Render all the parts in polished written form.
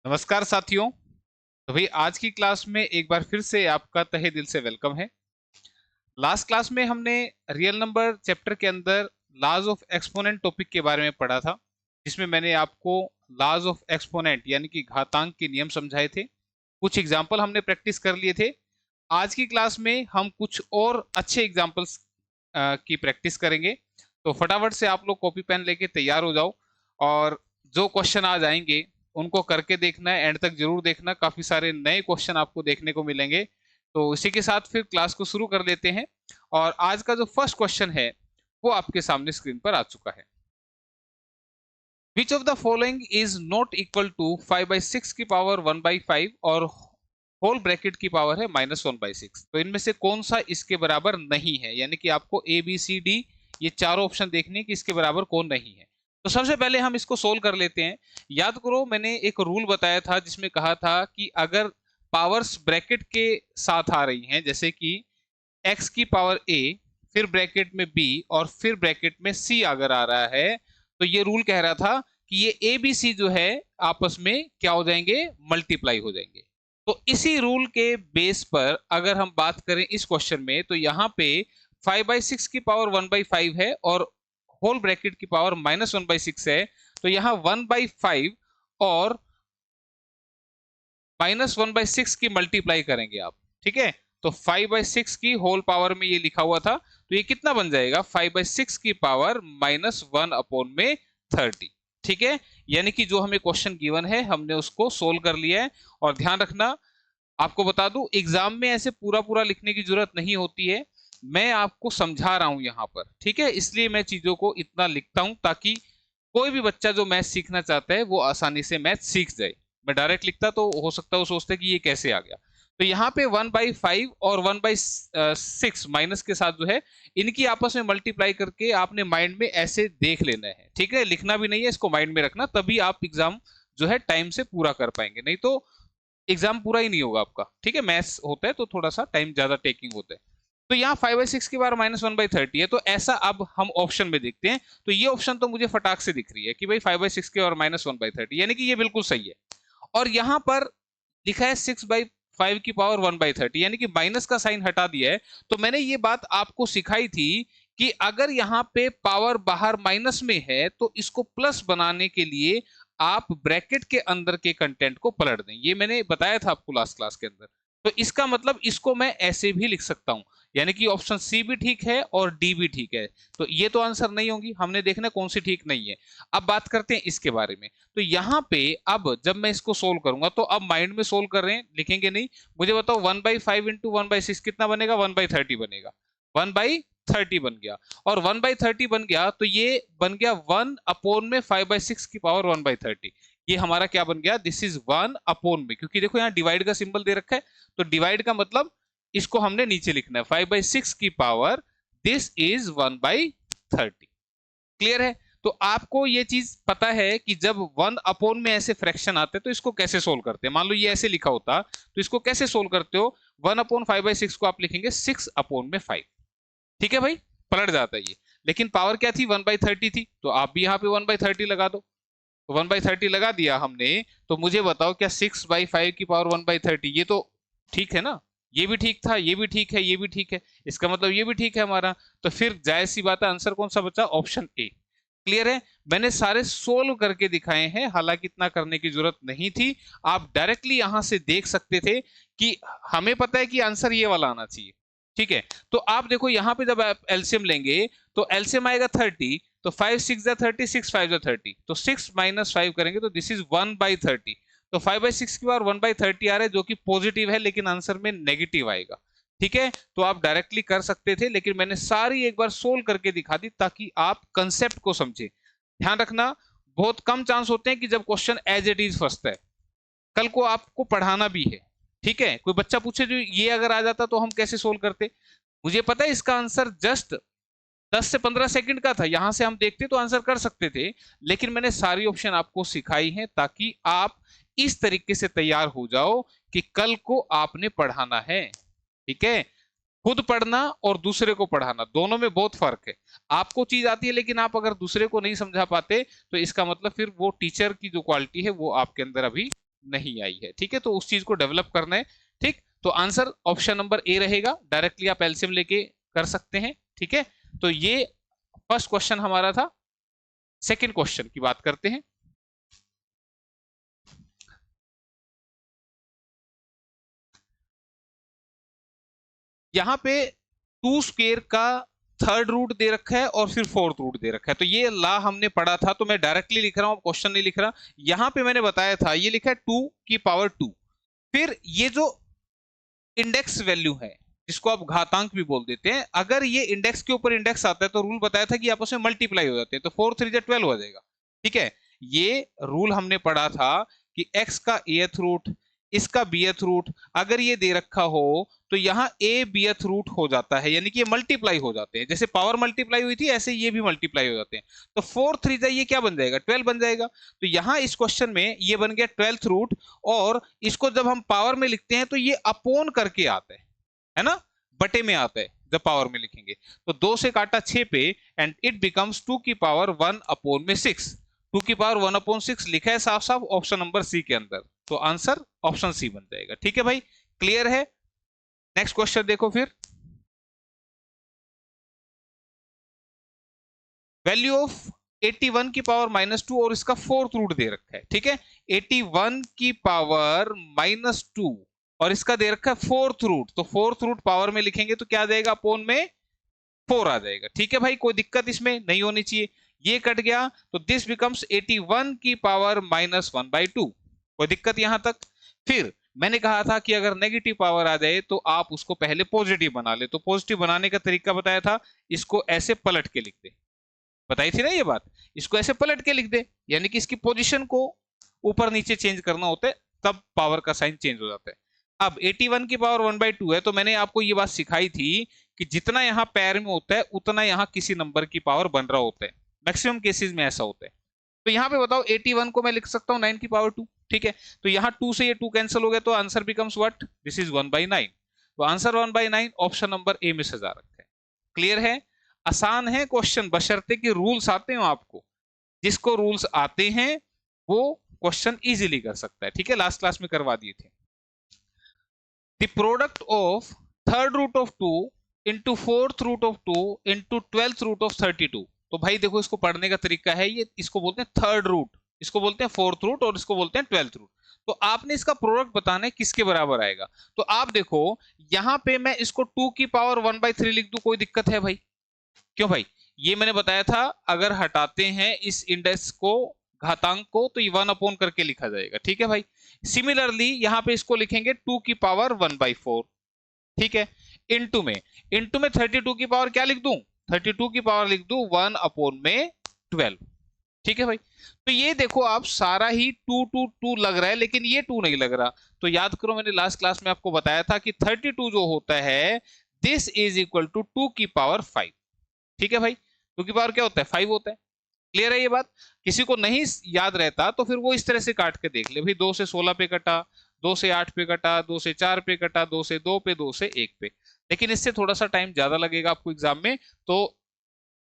नमस्कार साथियों। तो भाई आज की क्लास में एक बार फिर से आपका तहे दिल से वेलकम है। लास्ट क्लास में हमने रियल नंबर चैप्टर के अंदर लॉज ऑफ एक्सपोनेंट टॉपिक के बारे में पढ़ा था, जिसमें मैंने आपको लॉज ऑफ एक्सपोनेंट यानी कि घातांक के नियम समझाए थे। कुछ एग्जाम्पल हमने प्रैक्टिस कर लिए थे। आज की क्लास में हम कुछ और अच्छे एग्जाम्पल्स की प्रैक्टिस करेंगे। तो फटाफट से आप लोग कॉपी पेन लेके तैयार हो जाओ और जो क्वेश्चन आज आएंगे उनको करके देखना है, एंड तक जरूर देखना, काफी सारे नए क्वेश्चन आपको देखने को मिलेंगे। तो इसी के साथ फिर क्लास को शुरू कर लेते हैं। और आज का जो फर्स्ट क्वेश्चन है वो आपके सामने स्क्रीन पर आ चुका है। Which of the following is not equal to 5/6 की पावर 1/5 और होल ब्रैकेट की पावर है -1/6। तो इनमें से कौन सा इसके बराबर नहीं है, यानी कि आपको ए बी सी डी ये चारों ऑप्शन देखने कि इसके बराबर कौन नहीं है। तो सबसे पहले हम इसको सोल्व कर लेते हैं। याद करो, मैंने एक रूल बताया था जिसमें कहा था कि अगर पावर्स ब्रैकेट के साथ आ रही हैं, जैसे कि x की पावर a फिर ब्रैकेट में b और फिर ब्रैकेट में c अगर आ रहा है, तो ये रूल कह रहा था कि ये a b c जो है आपस में क्या हो जाएंगे, मल्टीप्लाई हो जाएंगे। तो इसी रूल के बेस पर अगर हम बात करें इस क्वेश्चन में, तो यहाँ पे 5/6 की पावर 1/5 है और होल ब्रैकेट की पावर -1/6 है। तो यहाँ 1/5 और -1/6 की मल्टीप्लाई करेंगे आप, ठीक है। तो 5/6 की होल पावर में ये लिखा हुआ था, तो ये कितना बन जाएगा, 5/6 की पावर -1/30, ठीक है। यानी कि जो हमें क्वेश्चन गिवन है हमने उसको सोल्व कर लिया है। और ध्यान रखना, आपको बता दूं एग्जाम में ऐसे पूरा पूरा लिखने की जरूरत नहीं होती है, मैं आपको समझा रहा हूं यहाँ पर, ठीक है। इसलिए मैं चीजों को इतना लिखता हूं ताकि कोई भी बच्चा जो मैथ सीखना चाहता है वो आसानी से मैथ सीख जाए। मैं डायरेक्ट लिखता तो हो सकता है वो सोचते कि ये कैसे आ गया। तो यहाँ पे 1/5 और 1/6 माइनस के साथ जो है इनकी आपस में मल्टीप्लाई करके आपने माइंड में ऐसे देख लेना है, ठीक है। लिखना भी नहीं है, इसको माइंड में रखना, तभी आप एग्जाम जो है टाइम से पूरा कर पाएंगे, नहीं तो एग्जाम पूरा ही नहीं होगा आपका, ठीक है। मैथ्स होता है तो थोड़ा सा टाइम ज्यादा टेकिंग होता है। तो यहाँ 5/6 की बार -1/30 है, तो ऐसा अब हम ऑप्शन में देखते हैं। तो ये ऑप्शन तो मुझे फटाक से दिख रही है कि भाई 5/6 की और -1/30, यानी कि ये बिल्कुल सही है। और यहाँ पर लिखा है 6/5 की पावर 1/30, यानी कि माइनस का साइन हटा दिया है। तो मैंने ये बात आपको सिखाई थी कि अगर यहाँ पे पावर बाहर माइनस में है तो इसको प्लस बनाने के लिए आप ब्रैकेट के अंदर के कंटेंट को पलट दें। ये मैंने बताया था आपको लास्ट क्लास के अंदर। तो इसका मतलब इसको मैं ऐसे भी लिख सकता हूं, यानी कि ऑप्शन सी भी ठीक है और डी भी ठीक है। तो ये तो आंसर नहीं होंगी, हमने देखना कौन सी ठीक नहीं है। अब बात करते हैं इसके बारे में। तो यहाँ पे अब जब मैं इसको सोल्व करूंगा, तो अब माइंड में सोल्व कर रहे हैं, लिखेंगे नहीं। मुझे बताओ 1/5 इंटू 1/6 कितना बनेगा, 1/30 बनेगा। 1/30 बन गया। और 1/30 बन गया तो ये बन गया 1 में 5/6 की पावर 1/30। ये हमारा क्या बन गया, दिस इज 1 में, क्योंकि देखो यहाँ डिवाइड का सिंबल दे रखा है, तो डिवाइड का मतलब इसको हमने नीचे लिखना है, 5/6 की पावर दिस इज 1/30। क्लियर है। तो आपको ये चीज पता है कि जब 1 में ऐसे फ्रैक्शन आते हैं तो इसको कैसे सोल्व करते हैं। मान लो ये ऐसे लिखा होता तो इसको कैसे सोल्व करते हो, 1/5/6 को आप लिखेंगे 6/5, ठीक है भाई, पलट जाता है ये। लेकिन पावर क्या थी, 1/30 थी, तो आप भी यहाँ पे 1/30 लगा दो। तो 1/30 लगा दिया हमने। तो मुझे बताओ क्या 6/5 की पावर 1/30, ये तो ठीक है ना। ये भी ठीक था, ये भी ठीक है, ये भी ठीक है, इसका मतलब ये भी ठीक है हमारा। तो फिर जाहिर सी बात है, आंसर कौन सा बचा, ऑप्शन ए। क्लियर है। मैंने सारे सोल्व करके दिखाए हैं, हालांकि इतना करने की जरूरत नहीं थी। आप डायरेक्टली यहां से देख सकते थे कि हमें पता है कि आंसर ये वाला आना चाहिए, ठीक है। तो आप देखो यहाँ पे जब आप एलसीएम लेंगे तो एलसीएम आएगा 30, तो 5 6 30, 6 5 30, तो 6 - 5 करेंगे तो दिस इज 1/30। तो 5/6 की बार 1/30 आ रहा है, जो कि पॉजिटिव है, लेकिन आंसर में नेगेटिव आएगा, ठीक है। तो आप डायरेक्टली कर सकते थे, लेकिन मैंने सारी एक बार सोल्व करके दिखा दी ताकि आप कंसेप्ट को समझे। ध्यान रखना, बहुत कम चांस होते हैं कि जब क्वेश्चन एज इट इज फंसता है, कल को आपको पढ़ाना भी है, ठीक है। कोई बच्चा पूछे जो ये अगर आ जाता तो हम कैसे सोल्व करते, मुझे पता है इसका आंसर जस्ट 10 से 15 सेकंड का था, यहां से हम देखते तो आंसर कर सकते थे। लेकिन मैंने सारी ऑप्शन आपको सिखाई है ताकि आप इस तरीके से तैयार हो जाओ कि कल को आपने पढ़ाना है, ठीक है। खुद पढ़ना और दूसरे को पढ़ाना, दोनों में बहुत फर्क है। आपको चीज आती है लेकिन आप अगर दूसरे को नहीं समझा पाते, तो इसका मतलब फिर वो टीचर की जो क्वालिटी है वो आपके अंदर अभी नहीं आई है। ठीक है, तो उस चीज को डेवलप करना है। ठीक, तो आंसर ऑप्शन नंबर ए रहेगा। डायरेक्टली आप एलसीएम लेके कर सकते हैं। ठीक है, तो ये फर्स्ट क्वेश्चन हमारा था। सेकंड क्वेश्चन की बात करते हैं। यहाँ पे टू स्क्वेयर का थर्ड रूट दे रखा है और फिर फोर्थ रूट दे रखा है। तो ये ला हमने पढ़ा था, तो मैं डायरेक्टली लिख रहा हूं, क्वेश्चन नहीं लिख रहा। यहाँ पे मैंने बताया था, ये लिखा है 2 की पावर 2। फिर ये जो इंडेक्स वैल्यू है, जिसको आप घातांक भी बोल देते हैं, अगर ये इंडेक्स के ऊपर इंडेक्स आता है तो रूल बताया था कि आपस में मल्टीप्लाई हो जाते हैं, तो 4 3 12 हो जाएगा। ठीक है, ये रूल हमने पढ़ा था कि x का एथ रूट, इसका बीएथ रूट अगर ये दे रखा हो तो यहाँ ए बीएथ रूट हो जाता है, यानी कि ये मल्टीप्लाई हो जाते हैं। जैसे पावर मल्टीप्लाई हुई थी, ऐसे ये भी मल्टीप्लाई हो जाते हैं। तो 4 3 ये क्या बन जाएगा, 12 बन जाएगा। तो यहाँ इस क्वेश्चन में ये बन गया 12th रूट। और इसको जब हम पावर में लिखते हैं तो ये अपोन करके आता है ना, बटे में आता है जब पावर में लिखेंगे। तो 2 से काटा 6 पे, एंड इट बिकम्स 2 की पावर 1/6। 2 की पावर 1/6 लिखा है साफ साफ ऑप्शन नंबर सी के अंदर। तो आंसर ऑप्शन सी बन जाएगा। ठीक है भाई, क्लियर है। नेक्स्ट क्वेश्चन देखो फिर। वैल्यू ऑफ 81 की पावर -2 और इसका फोर्थ रूट दे रखा है। ठीक है, 81 की पावर -2 और इसका दे रखा है फोर्थ रूट। तो फोर्थ रूट पावर में लिखेंगे तो क्या आ जाएगा, अपोन में 4 आ जाएगा। ठीक है भाई, कोई दिक्कत इसमें नहीं होनी चाहिए। ये कट गया तो दिस बिकम्स 81 की पावर -1/2। कोई दिक्कत यहां तक। फिर मैंने कहा था कि अगर नेगेटिव पावर आ जाए तो आप उसको पहले पॉजिटिव बना ले। तो पॉजिटिव बनाने का तरीका बताया था, इसको ऐसे पलट के लिख दे, बताई थी ना ये बात। इसको ऐसे पलट के लिख दे, यानी कि इसकी पोजीशन को ऊपर नीचे चेंज करना होता है, तब पावर का साइन चेंज हो जाता है। अब 81 की पावर 1/2 है, तो मैंने आपको ये बात सिखाई थी कि जितना यहाँ पैर में होता है उतना यहाँ किसी नंबर की पावर बन रहा होता है। मैक्सिमम केसेस में ऐसा होता है। तो यहाँ पे बताओ, 81 को मैं लिख सकता हूँ 9 की पावर 2। ठीक है, तो यहाँ 2 से ये 2 कैंसिल हो गया, तो answer becomes what, this is 1/9। तो आंसर 1/9 ऑप्शन नंबर ए में से जा रखा है। क्लियर है, आसान है क्वेश्चन, बशर्ते कि रूल्स आते हो आपको। जिसको रूल्स आते हैं वो क्वेश्चन इजीली कर सकता है। ठीक है, लास्ट क्लास में करवा दिए थे। The product of third root of 2 into fourth root of 2 into 12th root of 32। तो भाई देखो, इसको पढ़ने का तरीका है ये, इसको बोलते हैं थर्ड रूट, इसको बोलते हैं फोर्थ रूट और इसको बोलते हैं 12th रूट। तो आपने इसका प्रोडक्ट बताना है किसके बराबर आएगा। तो आप देखो, यहां पे मैं इसको 2 की पावर 1/3 लिख दूं, कोई दिक्कत है भाई? क्यों भाई, ये मैंने बताया था, अगर हटाते हैं इस इंडेक्स को, घातांक को, तो ये 1 अपोन करके लिखा जाएगा। ठीक है भाई, सिमिलरली यहाँ पे इसको लिखेंगे 2 की पावर 1/4। ठीक है, इंटू में 32 की पावर क्या लिख दूं, 32 की पावर लिख दूं 1/12। ठीक है भाई, तो ये देखो आप, सारा ही 2 2 2 लग रहा है, लेकिन ये 2 नहीं लग रहा। तो याद करो, मैंने लास्ट क्लास में आपको बताया था कि 32 जो होता है, दिस इज इक्वल टू 2 की पावर 5। ठीक है भाई, 2 की पावर क्या होता है, 5 होता है। क्लियर है ये बात? किसी को नहीं याद रहता तो फिर वो इस तरह से काट के देख ले भाई, 2 से 16 पे कटा, 2 से 8 पे कटा, 2 से 4 पे कटा, 2 से 2 पे, 2 से 1 पे। लेकिन इससे थोड़ा सा टाइम ज्यादा लगेगा आपको एग्जाम में, तो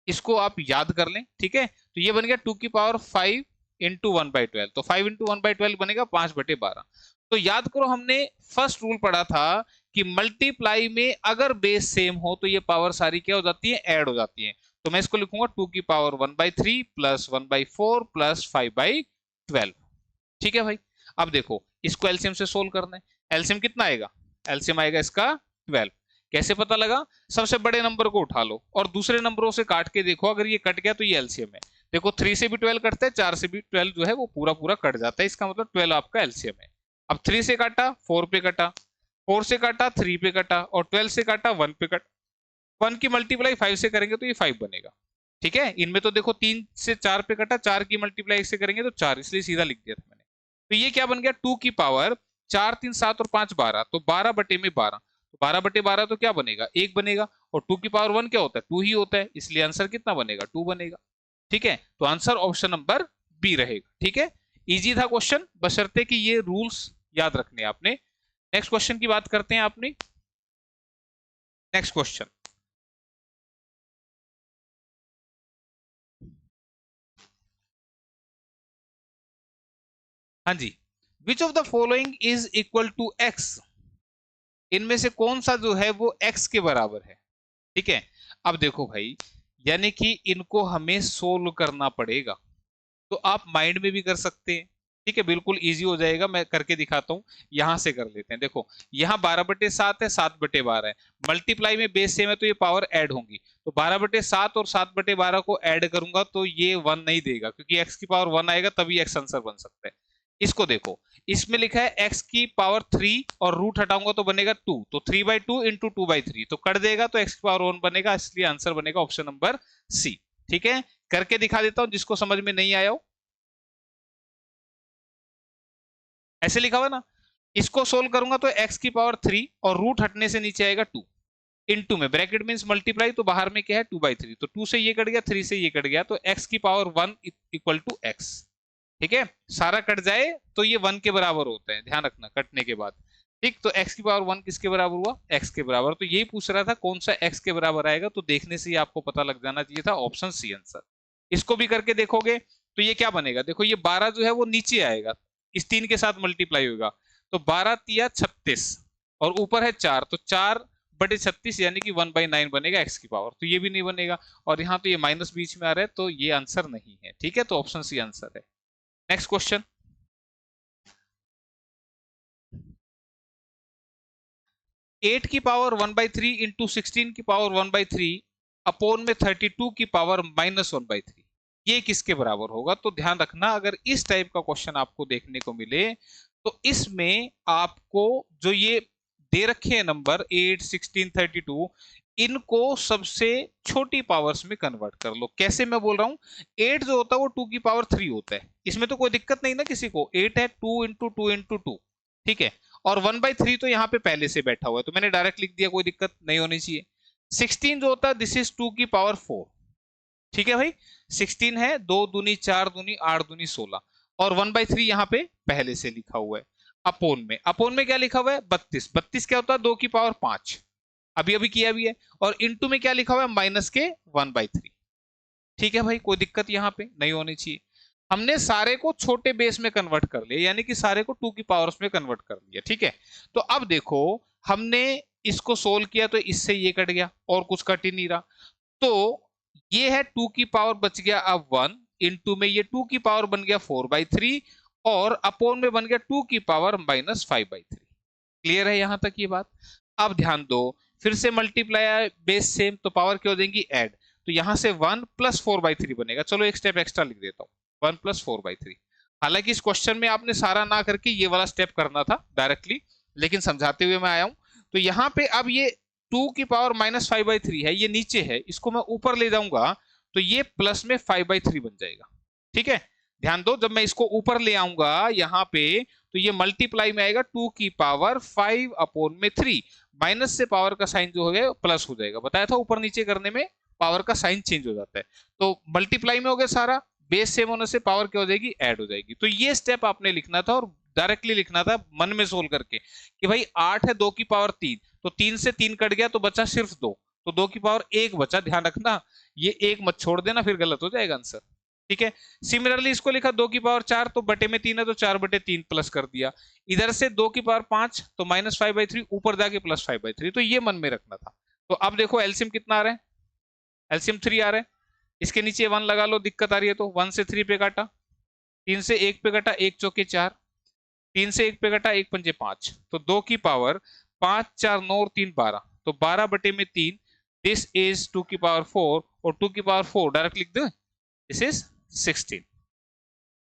इसको आप याद कर लें। ठीक है, तो ये बन गया 2 की पावर 5 इंटू 1/12। तो 5 इंटू 1/12 बनेगा 5/12। तो याद करो, हमने फर्स्ट रूल पढ़ा था कि मल्टीप्लाई में अगर बेस सेम हो तो ये पावर सारी क्या हो जाती है, ऐड हो जाती है। तो मैं इसको लिखूंगा 2 की पावर 1/3 प्लस 1/4 प्लस 5/12। ठीक है भाई, अब देखो, इसको एलसीएम से सोल्व करना है। एलसीएम कितना आएगा, एलसीएम आएगा इसका 12। कैसे पता लगा, सबसे बड़े नंबर को उठा लो और दूसरे नंबरों से काट के देखो, अगर ये कट गया तो ये एलसीएम है। देखो 3 से भी 12 कटता है, 4 से भी 12 जो है वो पूरा पूरा कट जाता है, इसका मतलब 12 आपका एलसीएम है। अब 3 से काटा 4 पे कटा, 4 से काटा 3 पे कटा, और 12 से काटा 1 पे कटा। 1 की मल्टीप्लाई 5 से करेंगे तो ये 5 बनेगा। ठीक है, इनमें तो देखो 3 से 4 पे कटा, 4 की मल्टीप्लाई से करेंगे तो 4, इसलिए सीधा लिख दिया था मैंने। तो ये क्या बन गया, 2 की पावर 4 3 7 और 5 12, तो 12/12। तो 12/12 तो क्या बनेगा, 1 बनेगा। और 2 की पावर 1 क्या होता है, 2 ही होता है, इसलिए आंसर कितना बनेगा, 2 बनेगा। ठीक है, तो आंसर ऑप्शन नंबर बी रहेगा। ठीक है, इजी था क्वेश्चन, बशर्ते कि ये रूल्स याद रखने आपने। नेक्स्ट क्वेश्चन की बात करते हैं आपने। नेक्स्ट क्वेश्चन, हाँ जी, which of the following is equal to X, इनमें से कौन सा जो है वो x के बराबर है। ठीक है, अब देखो भाई, यानी कि इनको हमें सोल्व करना पड़ेगा। तो आप माइंड में भी कर सकते हैं, ठीक है, बिल्कुल इजी हो जाएगा, मैं करके दिखाता हूं। यहां से कर लेते हैं। देखो यहाँ 12/7 है, 7/12 है, मल्टीप्लाई में बेस सेम है तो ये पावर ऐड होंगी। तो 12/7 और 7/12 को ऐड करूंगा तो ये 1 नहीं देगा, क्योंकि एक्स की पावर 1 आएगा तभी एक्स आंसर बन सकता है। इसको देखो, इसमें लिखा है एक्स की पावर 3 और रूट हटाऊंगा तो बनेगा 2, तो 3/2 इंटू 2/3 तो कट देगा, तो एक्स की पावर 1 बनेगा, इसलिए आंसर बनेगा ऑप्शन नंबर सी। ठीक है, करके दिखा देता हूं जिसको समझ में नहीं आया हो। ऐसे लिखा हुआ ना, इसको सोल्व करूंगा तो एक्स की पावर 3 और रूट हटने से नीचे आएगा 2, इनटू में ब्रैकेट मींस मल्टीप्लाई, तो बाहर में क्या है 2/3, तो 2 से ये कट गया, 3 से ये कट गया, तो एक्स की पावर 1 इक्वल टू एक्स। ठीक है, सारा कट जाए तो ये 1 के बराबर होता है, ध्यान रखना कटने के बाद। ठीक, तो x की पावर 1 किसके बराबर हुआ, x के बराबर। तो यही पूछ रहा था कौन सा x के बराबर आएगा, तो देखने से ही आपको पता लग जाना चाहिए था ऑप्शन सी आंसर। इसको भी करके देखोगे तो ये क्या बनेगा, देखो ये 12 जो है वो नीचे आएगा, इस 3 के साथ मल्टीप्लाई होगा, तो 12 × 36 और ऊपर है 4, तो 4/36 यानी कि 1/9 बनेगा एक्स की पावर, तो ये भी नहीं बनेगा। और यहाँ तो ये माइनस बीच में आ रहा है, तो ये आंसर नहीं है। ठीक है, तो ऑप्शन सी आंसर है। नेक्स्ट क्वेश्चन, 8 की पावर 1/3 इंटू 16 की पावर 1/3 अपोन में 32 की पावर -1/3, ये किसके बराबर होगा। तो ध्यान रखना, अगर इस टाइप का क्वेश्चन आपको देखने को मिले तो इसमें आपको जो ये दे रखे हैं नंबर 8, 16, 32, इनको सबसे छोटी पावर्स में कन्वर्ट कर लो। कैसे मैं बोल रहा हूं, 8 जो होता है वो 2 की पावर 3 होता है, इसमें तो कोई दिक्कत नहीं ना किसी को, 8 है 2 इंटू 2 इंटू 2। ठीक है, और 1/3 तो यहाँ पे पहले से बैठा हुआ है, तो मैंने डायरेक्ट लिख दिया, कोई दिक्कत नहीं होनी चाहिए। 16 जो होता है दिस इज 2 की पावर 4। ठीक है भाई, 16 है, 2 दूनी 4 दूनी 8 दूनी 16, और 1/3 यहाँ पे पहले से लिखा हुआ है। अपोन में क्या लिखा हुआ है 32, 32 क्या होता है 2 की पावर 5, अभी अभी किया भी है। और इनटू में क्या लिखा हुआ है माइनस के 1/3। ठीक है भाई, कोई दिक्कत यहाँ पे नहीं होनी चाहिए। हमने सारे को छोटे बेस में कन्वर्ट कर लिया, यानी कि सारे को 2 की पावर्स में कन्वर्ट कर लिया। ठीक है, तो अब देखो, हमने इसको सोल्व किया तो इससे ये कट गया और कुछ कट ही नहीं रहा, तो ये है 2 की पावर बच गया अब 1, इनटू में ये 2 की पावर बन गया 4/3, और अपोन में बन गया 2 की पावर -5/3। क्लियर है यहां तक ये बात। अब ध्यान दो, फिर से मल्टीप्लाई बेस सेम, तो पावर क्या हो जाएंगी ऐड, तो यहां से 1 + 4/3 बनेगा। चलो एक स्टेप एक्स्ट्रा लिख देता हूं, 1 + 4/3। हालांकि इस क्वेश्चन में आपने सारा ना करके ये वाला स्टेप करना था डायरेक्टली, लेकिन समझाते हुए मैं आया हूं। तो यहाँ पे अब ये 2 की पावर -5/3 है, ये नीचे है, इसको मैं ऊपर ले जाऊंगा तो ये प्लस में 5/3 बन जाएगा। ठीक है, ध्यान दो, जब मैं इसको ऊपर ले आऊंगा यहाँ पे, तो ये मल्टीप्लाई में आएगा 2 की पावर 5/3, माइनस से पावर का साइन जो हो गया प्लस हो जाएगा। बताया था ऊपर नीचे करने में पावर का साइन चेंज हो जाता है, तो मल्टीप्लाई में हो गया सारा, बेस सेम होने से पावर क्या हो जाएगी ऐड हो जाएगी। तो ये स्टेप आपने लिखना था, और डायरेक्टली लिखना था मन में सोल्व करके कि भाई 8 है 2 की पावर 3, तो 3 से 3 कट गया तो बचा सिर्फ 2, तो 2 की पावर 1 बचा। ध्यान रखना, ये 1 मत छोड़ देना, फिर गलत हो जाएगा आंसर। ठीक है, सिमिलरली इसको लिखा 2 की पावर 4, तो बटे में 3 है तो 4/3 प्लस कर दिया। इधर से 2 की पावर 5, तो -5/3, ऊपर जाके +5/3, तो ये मन में रखना था। तो अब देखो एलसीएम कितना आ रहा है, एलसीएम 3 आ रहा है, इसके नीचे 1 लगा लो, दिक्कत आ रही है तो 1 से 3 पे काटा, 3 से 1 पे कटा, 1 चौके 4, 3 से 1 पे कटा, 1 पंजे 5, तो 2 की पावर 5, 4, 9 और 3 12, तो 12/3, दिस इज 2 की पावर 4, और 2 की पावर 4 डायरेक्ट लिख दो, दिस इज 16।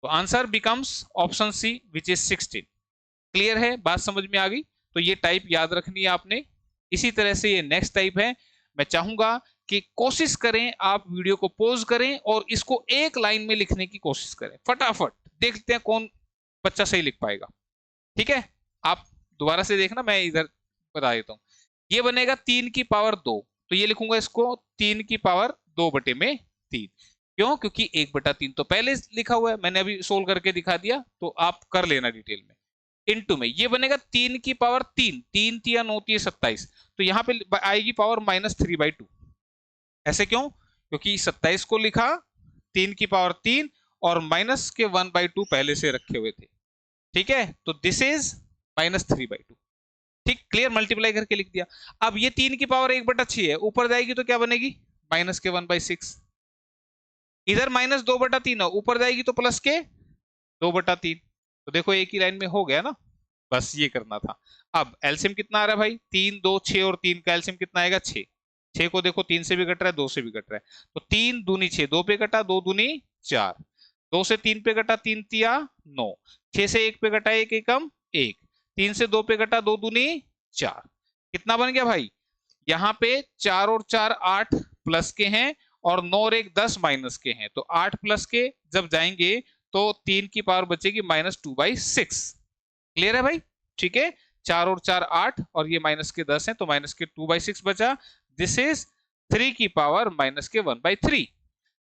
तो answer becomes option C which is 16। Clear है, बात समझ में आ गई। तो ये टाइप याद रखनी है आपने। इसी तरह से ये नेक्स्ट टाइप है। मैं चाहूंगा कि कोशिश करें, आप वीडियो को पॉज करें और इसको एक लाइन में लिखने की कोशिश करें फटाफट, देखते हैं कौन बच्चा सही लिख पाएगा। ठीक है, आप दोबारा से देखना, मैं इधर बता देता हूँ। ये बनेगा 3 की पावर 2, तो ये लिखूंगा इसको 3 की पावर 2/3। क्यों, क्योंकि 1/3 तो पहले लिखा हुआ है, मैंने अभी सोल्व करके दिखा दिया, तो आप कर लेना डिटेल में। इनटू में ये बनेगा 3 की पावर 3, 3 3 9 3 27, तो यहाँ पे आएगी पावर -3/2। ऐसे क्यों, क्योंकि 27 को लिखा 3 की पावर 3 और माइनस के 1/2 पहले से रखे हुए थे। ठीक है, तो दिस इज -3/2। ठीक, क्लियर, मल्टीप्लाई करके लिख दिया। अब ये 3 की पावर 1/6 है, ऊपर जाएगी तो क्या बनेगी, -1/6। इधर -2/3 है, ऊपर जाएगी तो +2/3। तो देखो एक ही लाइन में हो गया ना, बस ये करना था। अब एलसीएम कितना आ रहा है भाई, 3 2 6 और 3 का एलसीएम कितना आएगा, 6। 6 को देखो 3 से भी कट रहा है, 2 से भी कट रहा है, तो 3 दूनी 6, 2 पे कटा, 2 दूनी 4, 2 से 3 पे कटा, 3 तिया 9, 6 से 1 पे कटा, 1 एकम 1, 3 से 2 पे कटा, 2 दूनी 4। कितना बन गया भाई, यहाँ पे 4 और 4 8 प्लस के हैं, और 9 और 1 10 माइनस के हैं, तो 8 प्लस के जब जाएंगे तो 3 की पावर बचेगी -2/6। क्लियर है भाई, ठीक है, 4 और 4 8, और ये माइनस के 10 है, तो -2/6 बचा। दिस इज 3 की पावर -1/3।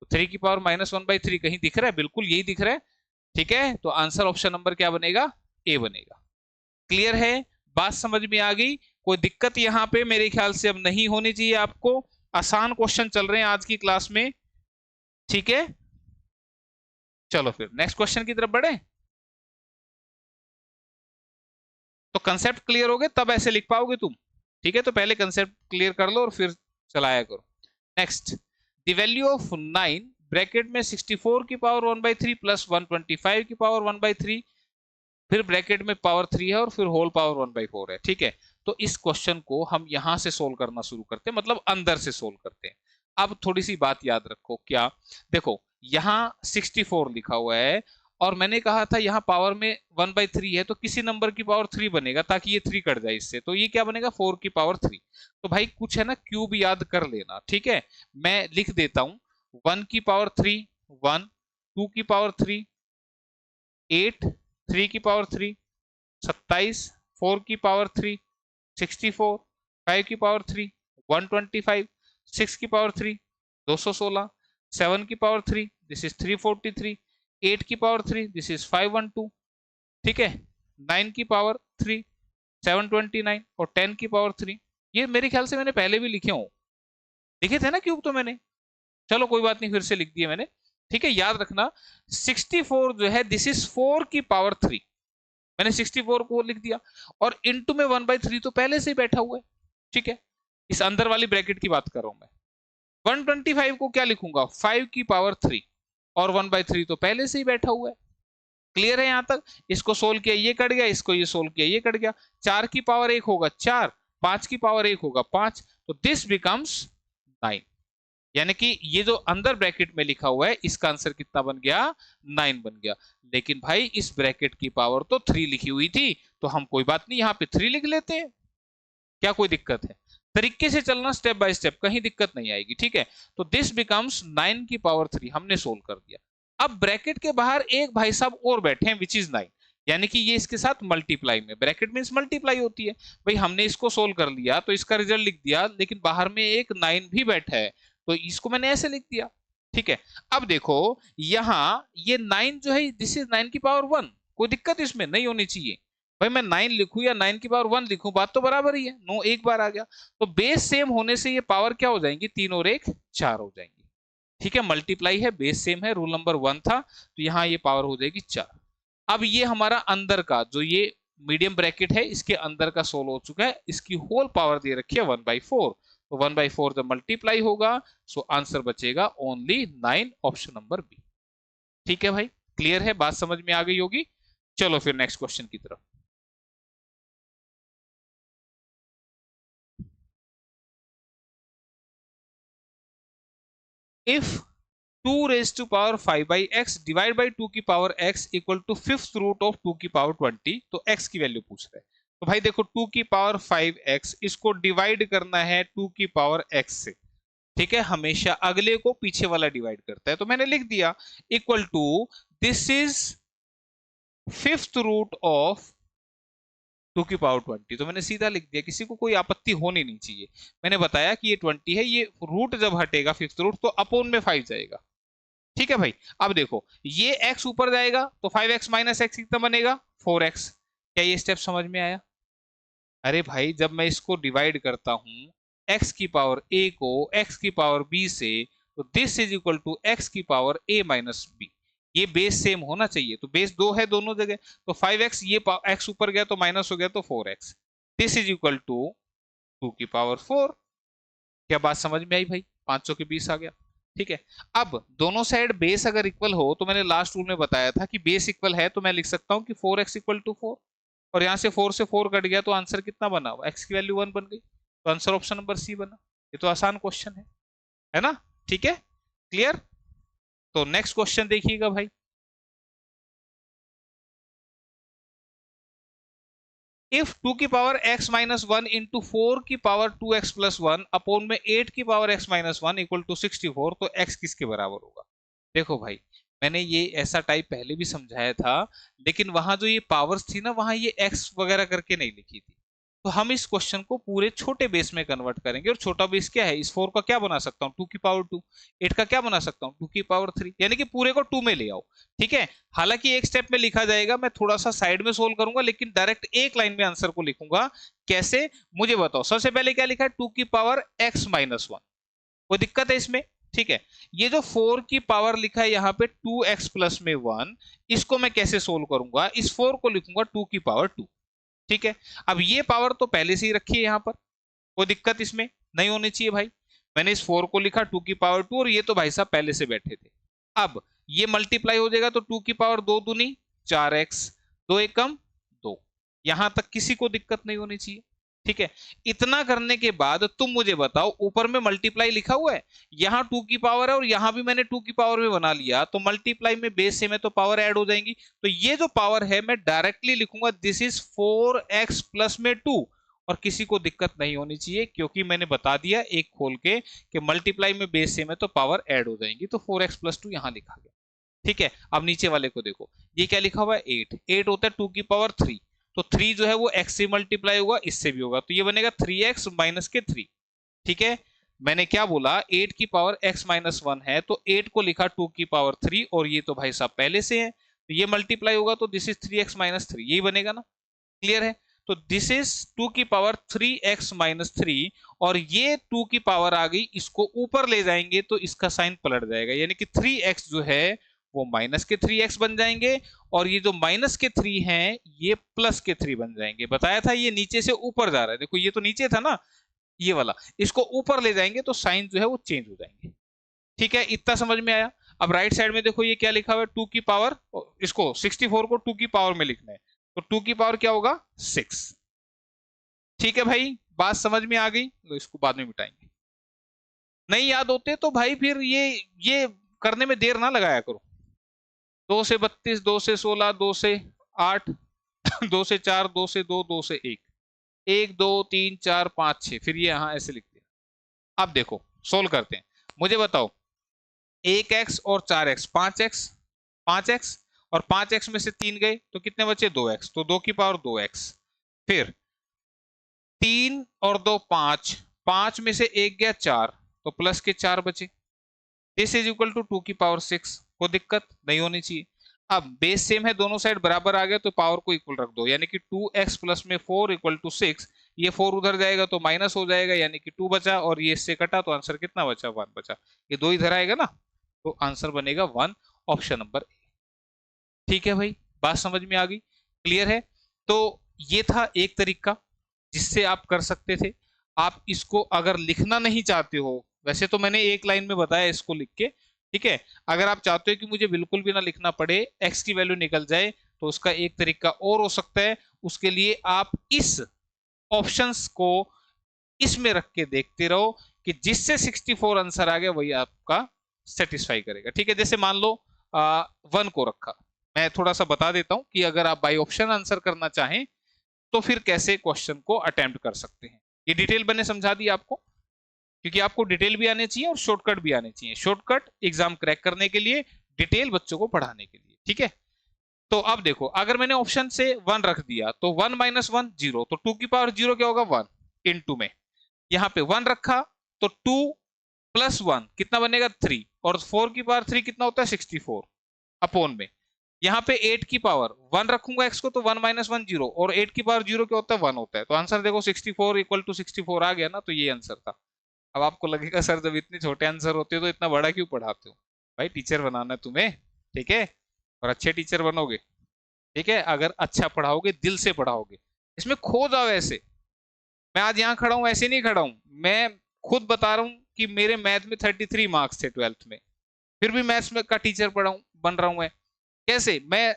तो 3 की पावर -1/3 कहीं दिख रहा है, बिल्कुल यही दिख रहा है। ठीक है, तो आंसर ऑप्शन नंबर क्या बनेगा, ए बनेगा। क्लियर है, बात समझ में आ गई, कोई दिक्कत यहाँ पे मेरे ख्याल से अब नहीं होनी चाहिए आपको। आसान क्वेश्चन चल रहे हैं आज की क्लास में, ठीक है। चलो फिर नेक्स्ट क्वेश्चन की तरफ बढ़े। तो कंसेप्ट क्लियर हो गए तब ऐसे लिख पाओगे तुम, ठीक है, तो पहले कंसेप्ट क्लियर कर लो और फिर चलाया करो। Next, the value of 9 bracket में 64 की पावर 1/3 प्लस 125 की पावर 1/3, फिर ब्रैकेट में पावर 3 है और फिर होल पावर 1/4 है। ठीक है, तो इस क्वेश्चन को हम यहां से सोल्व करना शुरू करते हैं, मतलब अंदर से सोल्व करते हैं। अब थोड़ी सी बात याद रखो, क्या, देखो यहाँ 64 लिखा हुआ है, और मैंने कहा था यहाँ पावर में 1/3 है, तो किसी नंबर की पावर 3 बनेगा, ताकि ये 3 कट जाए इससे, तो ये क्या बनेगा, 4 की पावर 3। तो भाई कुछ है ना, क्यूब याद कर लेना, ठीक है। मैं लिख देता हूं, 1 की पावर 3 1, 2 की पावर 3 8, 3 की पावर 3 27, 4 की पावर 3 64, 5 की पावर 3 125, 6 की पावर 3 216, 7 की पावर 3 दिस इज 343, 8 की पावर 3 दिस इज 512, ठीक है, 9 की पावर 3 729, और 10 की पावर 3, ये मेरे ख्याल से मैंने पहले भी लिखे हो, लिखे थे ना क्यूब तो मैंने, चलो कोई बात नहीं, फिर से लिख दिए मैंने। ठीक है, याद रखना 64 जो है दिस इज 4 की पावर 3, मैंने 64 को लिख दिया, और इनटू में 1/3 तो पहले से ही बैठा हुआ है। ठीक है, इस अंदर वाली ब्रैकेट की बात कर रहा हूं मैं। 125 को क्या लिखूंगा, 5 की पावर 3, और 1/3 तो पहले से ही बैठा हुआ है। क्लियर है यहां तक, इसको सोल्व किया ये कट गया, इसको ये सोल्व किया ये कट गया, 4 की पावर 1 होगा 4, 5 की पावर 1 होगा 5, तो दिस बिकम्स 9। यानी कि ये जो अंदर ब्रैकेट में लिखा हुआ है इसका आंसर कितना बन गया, 9 बन गया। लेकिन भाई इस ब्रैकेट की पावर तो 3 लिखी हुई थी, तो हम कोई बात नहीं यहाँ पे 3 लिख लेते हैं, क्या कोई दिक्कत है, तरीके से चलना स्टेप बाय स्टेप, कहीं दिक्कत नहीं आएगी। ठीक है, तो दिस बिकम्स 9 की पावर 3 हमने सोल्व कर दिया। अब ब्रैकेट के बाहर एक भाई साहब और बैठे हैं विच इज 9, यानी कि ये इसके साथ मल्टीप्लाई में, ब्रैकेट मींस मल्टीप्लाई होती है, भाई हमने इसको सोल्व कर लिया तो इसका रिजल्ट लिख दिया, लेकिन बाहर में एक 9 भी बैठा है, तो इसको मैंने ऐसे लिख दिया। ठीक है, अब देखो यहाँ ये 9 जो है दिस इज 9 की पावर 1, कोई दिक्कत इसमें नहीं होनी चाहिए, भाई मैं 9 लिखूं या 9 की पावर 1 लिखूं बात तो बराबर ही है, 9 एक बार आ गया, तो बेस सेम होने से ये पावर क्या हो जाएंगी, 3 और 1 4 हो जाएंगी। ठीक है, मल्टीप्लाई है, बेस सेम है, रूल नंबर 1 था, तो यहाँ ये पावर हो जाएगी 4। अब ये हमारा अंदर का जो ये मीडियम ब्रैकेट है इसके अंदर का सोल्व हो चुका है, इसकी होल पावर दे रखी है 1/4, तो 1/4 जब मल्टीप्लाई होगा सो आंसर बचेगा ओनली 9, ऑप्शन नंबर बी। ठीक है भाई, क्लियर है, बात समझ में आ गई होगी। चलो फिर नेक्स्ट क्वेश्चन की तरफ। If 2 raised to power 5 by x divide by 2 की power x equal to fifth root of 2 की पावर 20, तो x की वैल्यू पूछ रहे हैं। तो भाई देखो 2 की पावर 5x, इसको डिवाइड करना है 2 की पावर x से। ठीक है, हमेशा अगले को पीछे वाला डिवाइड करता है, तो मैंने लिख दिया equal to this is fifth root of 2 की पावर 20, तो मैंने सीधा लिख दिया, किसी को कोई आपत्ति होनी नहीं चाहिए। मैंने बताया कि ये 20 है, ये रूट जब हटेगा फिफ्थ रूट तो अपोन में 5 जाएगा। ठीक है भाई, अब देखो ये x ऊपर जाएगा तो 5x माइनस एक्स कितना बनेगा, 4x। क्या ये स्टेप समझ में आया। अरे भाई जब मैं इसको डिवाइड करता हूं x की पावर a को x की पावर b से, तो this is equal to x की पावर a माइनस बी। ये बेस सेम होना चाहिए, तो बेस 2 है दोनों जगह, तो 5x, ये x ऊपर गया तो माइनस हो गया तो 4x, this is equal to 2 की पावर 4। क्या बात समझ में आई भाई? 500 के 20 आ गया। ठीक है, अब दोनों साइड बेस अगर इक्वल हो, तो मैंने लास्ट रूल में बताया था कि बेस इक्वल है तो मैं लिख सकता हूँ कि 4x इक्वल टू 4, और यहाँ से 4 से 4 कट गया तो आंसर कितना बना? x की वैल्यू 1 बन गई, तो आंसर ऑप्शन नंबर सी बना। ये तो आसान क्वेश्चन है ना? ठीक है, क्लियर? तो नेक्स्ट क्वेश्चन देखिएगा भाई। इफ 2 की पावर x-1 इंटू 4 की पावर 2x+1 अपॉन में 8 की पावर x-1 इक्वल टू 64, तो x किसके बराबर होगा? देखो भाई, मैंने ये ऐसा टाइप पहले भी समझाया था, लेकिन वहां जो ये पावर्स थी ना, वहां ये x वगैरह करके नहीं लिखी थी। तो हम इस क्वेश्चन को पूरे छोटे बेस में कन्वर्ट करेंगे, और छोटा बेस क्या है? इस 4 का क्या बना सकता हूँ? 2 की पावर 2। 8 का क्या बना सकता हूँ? 2 की पावर 3, यानी कि पूरे को 2 में ले आओ। ठीक है, हालांकि एक स्टेप में लिखा जाएगा, मैं थोड़ा सा साइड में सोल्व करूंगा, लेकिन डायरेक्ट एक लाइन में आंसर को लिखूंगा। कैसे, मुझे बताओ। सबसे पहले क्या लिखा है? 2 की पावर x-1, कोई दिक्कत है इसमें? ठीक है, ये जो 4 की पावर लिखा है यहाँ पे 2x प्लस में 1, इसको मैं कैसे सोल्व करूंगा? इस 4 को लिखूंगा 2 की पावर 2। ठीक है, अब ये पावर तो पहले से ही रखी है यहाँ पर, कोई दिक्कत इसमें नहीं होनी चाहिए भाई। मैंने इस 4 को लिखा 2 की पावर 2, और ये तो भाई साहब पहले से बैठे थे। अब ये मल्टीप्लाई हो जाएगा, तो 2 की पावर 2 दूनी 4x, 2 एकम 2, यहां तक किसी को दिक्कत नहीं होनी चाहिए। ठीक है, इतना करने के बाद तुम मुझे बताओ, ऊपर में मल्टीप्लाई लिखा हुआ है, यहाँ 2 की पावर है और यहां भी मैंने 2 की पावर में बना लिया, तो मल्टीप्लाई में बेस से में तो पावर ऐड हो जाएंगी। तो ये जो पावर है मैं डायरेक्टली लिखूंगा दिस इज 4x प्लस में 2, और किसी को दिक्कत नहीं होनी चाहिए, क्योंकि मैंने बता दिया एक खोल के कि मल्टीप्लाई में बेस से में तो पावर ऐड हो जाएंगी, तो 4x प्लस 2 यहां लिखा गया। ठीक है, अब नीचे वाले को देखो, ये क्या लिखा हुआ है? 8। 8 होता है 2 की पावर 3, तो 3 जो है वो x से मल्टीप्लाई होगा, इससे भी होगा, तो ये बनेगा 3x माइनस के 3। ठीक है, मैंने क्या बोला? 8 की पावर x-1 है, तो 8 को लिखा 2 की पावर 3, और ये तो भाई साहब पहले से है, तो ये मल्टीप्लाई होगा, तो दिस इज 3x-3, यही बनेगा ना? क्लियर है? तो दिस इज 2 की पावर 3x-3, और ये 2 की पावर आ गई, इसको ऊपर ले जाएंगे तो इसका साइन पलट जाएगा, यानी कि 3x जो है वो माइनस के 3x बन जाएंगे, और ये जो माइनस के 3 हैं ये प्लस के 3 बन जाएंगे। बताया था ये नीचे से ऊपर जा रहा है, देखो ये तो नीचे था ना, ये वाला, इसको ऊपर ले जाएंगे तो साइन जो है वो चेंज हो जाएंगे। ठीक है, इतना समझ में आया? अब राइट साइड में देखो, ये क्या लिखा हुआ है? 2 की पावर, इसको 64 को 2 की पावर में लिखना है, तो 2 की पावर क्या होगा? 6। ठीक है भाई, बात समझ में आ गई? तो इसको बाद में मिटाएंगे। नहीं याद होते तो भाई फिर ये करने में देर ना लगाया करो। 2 से 32, 2 से 16, 2 से 8, 2 से 4, 2 से 2, 2 से 1, 1 2 3 4 5 6, फिर ये यहां ऐसे लिख दिया। अब देखो सोल्व करते हैं, मुझे बताओ 1x और 4x, 5x, 5x, और 5x में से 3 गए तो कितने बचे? 2x, तो 2 की पावर 2x, फिर 3 और 2 5, 5 में से 1 गया 4, तो प्लस के 4 बचे, दिस इज इक्वल टू 2 की पावर 6, को दिक्कत नहीं होनी चाहिए। अब बेस सेम है, दोनों साइड बराबर आ गया, तो पावर को इक्वल रख दो, यानी कि 2x प्लस में 4 इक्वल टू 6, ये 4 उधर जाएगा तो माइनस हो जाएगा, यानी कि 2 बचा, और ये इससे कटा तो आंसर कितना बचा? 1 बचा। ये 2 इधर आएगा ना, तो आंसर बनेगा 1, ऑप्शन नंबर ए। ठीक है भाई, बात समझ में आ गई? क्लियर है? तो ये था एक तरीका जिससे आप कर सकते थे। आप इसको अगर लिखना नहीं चाहते हो, वैसे तो मैंने एक लाइन में बताया इसको लिख के, ठीक है, अगर आप चाहते हो कि मुझे बिल्कुल भी ना लिखना पड़े, x की वैल्यू निकल जाए, तो उसका एक तरीका और हो सकता है। उसके लिए आप इस ऑप्शंस को इसमें रख के देखते रहो कि जिससे 64 आंसर आ गया वही आपका सेटिस्फाई करेगा। ठीक है, जैसे मान लो 1 को रखा, मैं थोड़ा सा बता देता हूं कि अगर आप बाई ऑप्शन आंसर करना चाहें तो फिर कैसे क्वेश्चन को अटेम्प्ट कर सकते हैं। ये डिटेल मैंने समझा दी आपको, क्योंकि आपको डिटेल भी आने चाहिए और शॉर्टकट भी आने चाहिए। शॉर्टकट एग्जाम क्रैक करने के लिए, डिटेल बच्चों को पढ़ाने के लिए। ठीक है, तो अब देखो, अगर मैंने ऑप्शन से 1 रख दिया तो 1 माइनस 1 0, तो 2 की पावर 0 क्या होगा? 1, इनटू में यहाँ पे 1 रखा तो 2 प्लस 1 कितना बनेगा? 3, और 4 की पावर 3 कितना होता है? 64, अपॉन में यहाँ पे 8 की पावर 1 रखूंगा x को, तो 1 माइनस 1 0, और 8 की पावर 0 क्या होता है? 1 होता है, तो आंसर देखो 64 इक्वल टू 64 आ गया ना, तो ये आंसर था। अब आपको लगेगा सर जब इतने छोटे आंसर होते हैं तो इतना बड़ा क्यों पढ़ाते हो? भाई टीचर बनाना है तुम्हें, ठीक है? और अच्छे टीचर बनोगे। ठीक है, अगर अच्छा पढ़ाओगे, दिल से पढ़ाओगे, इसमें खो जाओ ऐसे। मैं आज यहाँ खड़ा हूँ ऐसे नहीं खड़ा हूँ, मैं खुद बता रहा हूँ कि मेरे मैथ में 33 मार्क्स थे 12th में, फिर भी मैथ्स में का टीचर पढ़ा हूँ, बन रहा हूँ मैं। कैसे? मैं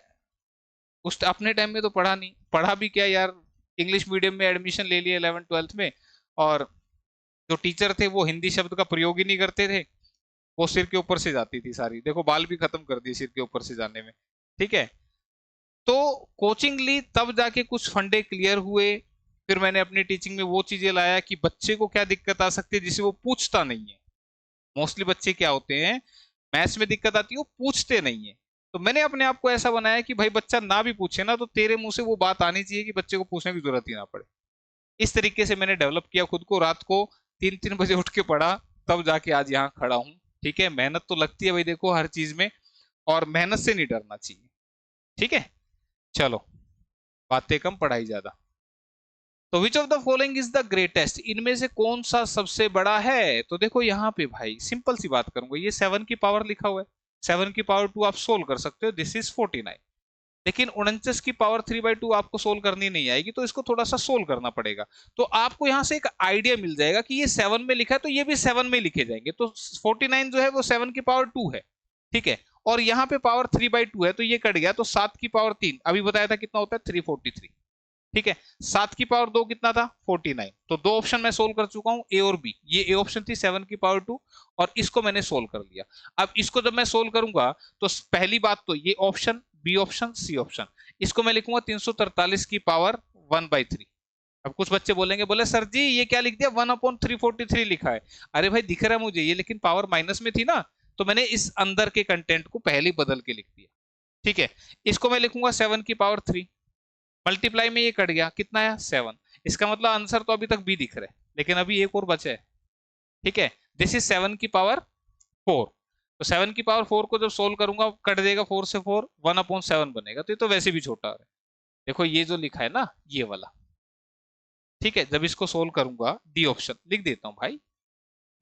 उस अपने टाइम में तो पढ़ा नहीं, पढ़ा भी क्या यार, इंग्लिश मीडियम में एडमिशन ले लिया 11th 12th में, और जो टीचर थे वो हिंदी शब्द का प्रयोग ही नहीं करते थे, वो सिर के ऊपर से जाती थी सारी, देखो बाल भी खत्म कर दिए सिर के ऊपर से जाने में। ठीक है, तो कोचिंग ली तब जाके कुछ फंडे क्लियर हुए, फिर मैंने अपनी टीचिंग में वो चीजें लाया कि बच्चे को क्या दिक्कत आ सकती है जिसे वो पूछता नहीं है। मोस्टली बच्चे क्या होते हैं, मैथ्स में दिक्कत आती है वो पूछते नहीं है। तो मैंने अपने आप को ऐसा बनाया कि भाई बच्चा ना भी पूछे ना, तो तेरे मुंह से वो बात आनी चाहिए कि बच्चे को पूछने की जरूरत ही ना पड़े। इस तरीके से मैंने डेवलप किया खुद को, रात को 3-3 बजे उठ के पढ़ा, तब जाके आज यहाँ खड़ा हूँ। ठीक है, मेहनत तो लगती है भाई देखो हर चीज में, और मेहनत से नहीं डरना चाहिए। ठीक है, चलो, बातें कम पढ़ाई ज्यादा। तो विच of the following is the greatest, इनमें से कौन सा सबसे बड़ा है? तो देखो यहाँ पे भाई सिंपल सी बात करूंगा, ये 7 की पावर लिखा हुआ है, 7 की पावर 2 आप सोल्व कर सकते हो, दिस इज 49। लेकिन 49 की पावर 3/2 आपको सोल्व करनी नहीं आएगी, तो इसको थोड़ा सा सोल्व करना पड़ेगा। तो आपको यहाँ से एक आइडिया मिल जाएगा कि ये 7 में लिखा है तो ये भी 7 में लिखे जाएंगे, तो 49 जो है वो 7 की पावर 2 है। ठीक है, और यहाँ पे पावर 3/2 है तो ये कट गया, तो 7 की पावर 3 अभी बताया था कितना होता है, 343। ठीक है, 7 की पावर 2 कितना था, 49। तो दो ऑप्शन मैं सोल्व कर चुका हूं, ए और बी। ये ए ऑप्शन थी 7 की पावर 2, और इसको मैंने सोल्व कर लिया। अब इसको जब मैं सोल्व करूंगा तो पहली बात तो ये option, B option, C option, इसको मैं लिखूंगा 343 की पावर 1/3। अब कुछ बच्चे बोलेंगे, बोले सर जी ये क्या लिख दिया, 1/343 लिखा है। अरे भाई दिख रहा है मुझे ये, लेकिन पावर माइनस में थी ना, तो मैंने इस अंदर के कंटेंट को पहले बदल के लिख दिया। ठीक है, इसको मैं लिखूंगा 7 की पावर 3, मल्टीप्लाई में ये कट गया, कितना आया, 7। इसका मतलब आंसर तो अभी तक बी दिख रहा है, लेकिन अभी एक और बचा है। ठीक है, दिस इज 7 की पावर 4। तो 7 की पावर 4 को जब सोल्व करूंगा कट देगा 4 से 4, 1/7 बनेगा, तो ये तो वैसे भी छोटा है। देखो ये जो लिखा है ना ये वाला। ठीक है, जब इसको सोल्व करूंगा, डी ऑप्शन लिख देता हूं भाई,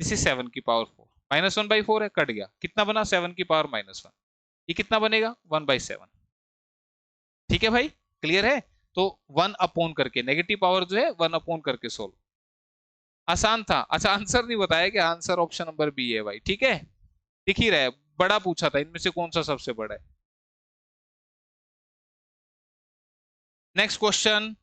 दिस इज 7 की पावर 4, -1/4 है, कट गया, कितना बना, 7 की पावर -1। ये कितना बनेगा, 1/7। ठीक है भाई, क्लियर है? तो 1 अपॉन करके, नेगेटिव पावर जो है 1 अपॉन करके सोल्व, आसान था। अच्छा आंसर नहीं बताया, कि आंसर ऑप्शन नंबर बी है भाई। ठीक है, दिख ही रहा है, बड़ा पूछा था, इनमें से कौन सा सबसे बड़ा है। नेक्स्ट क्वेश्चन,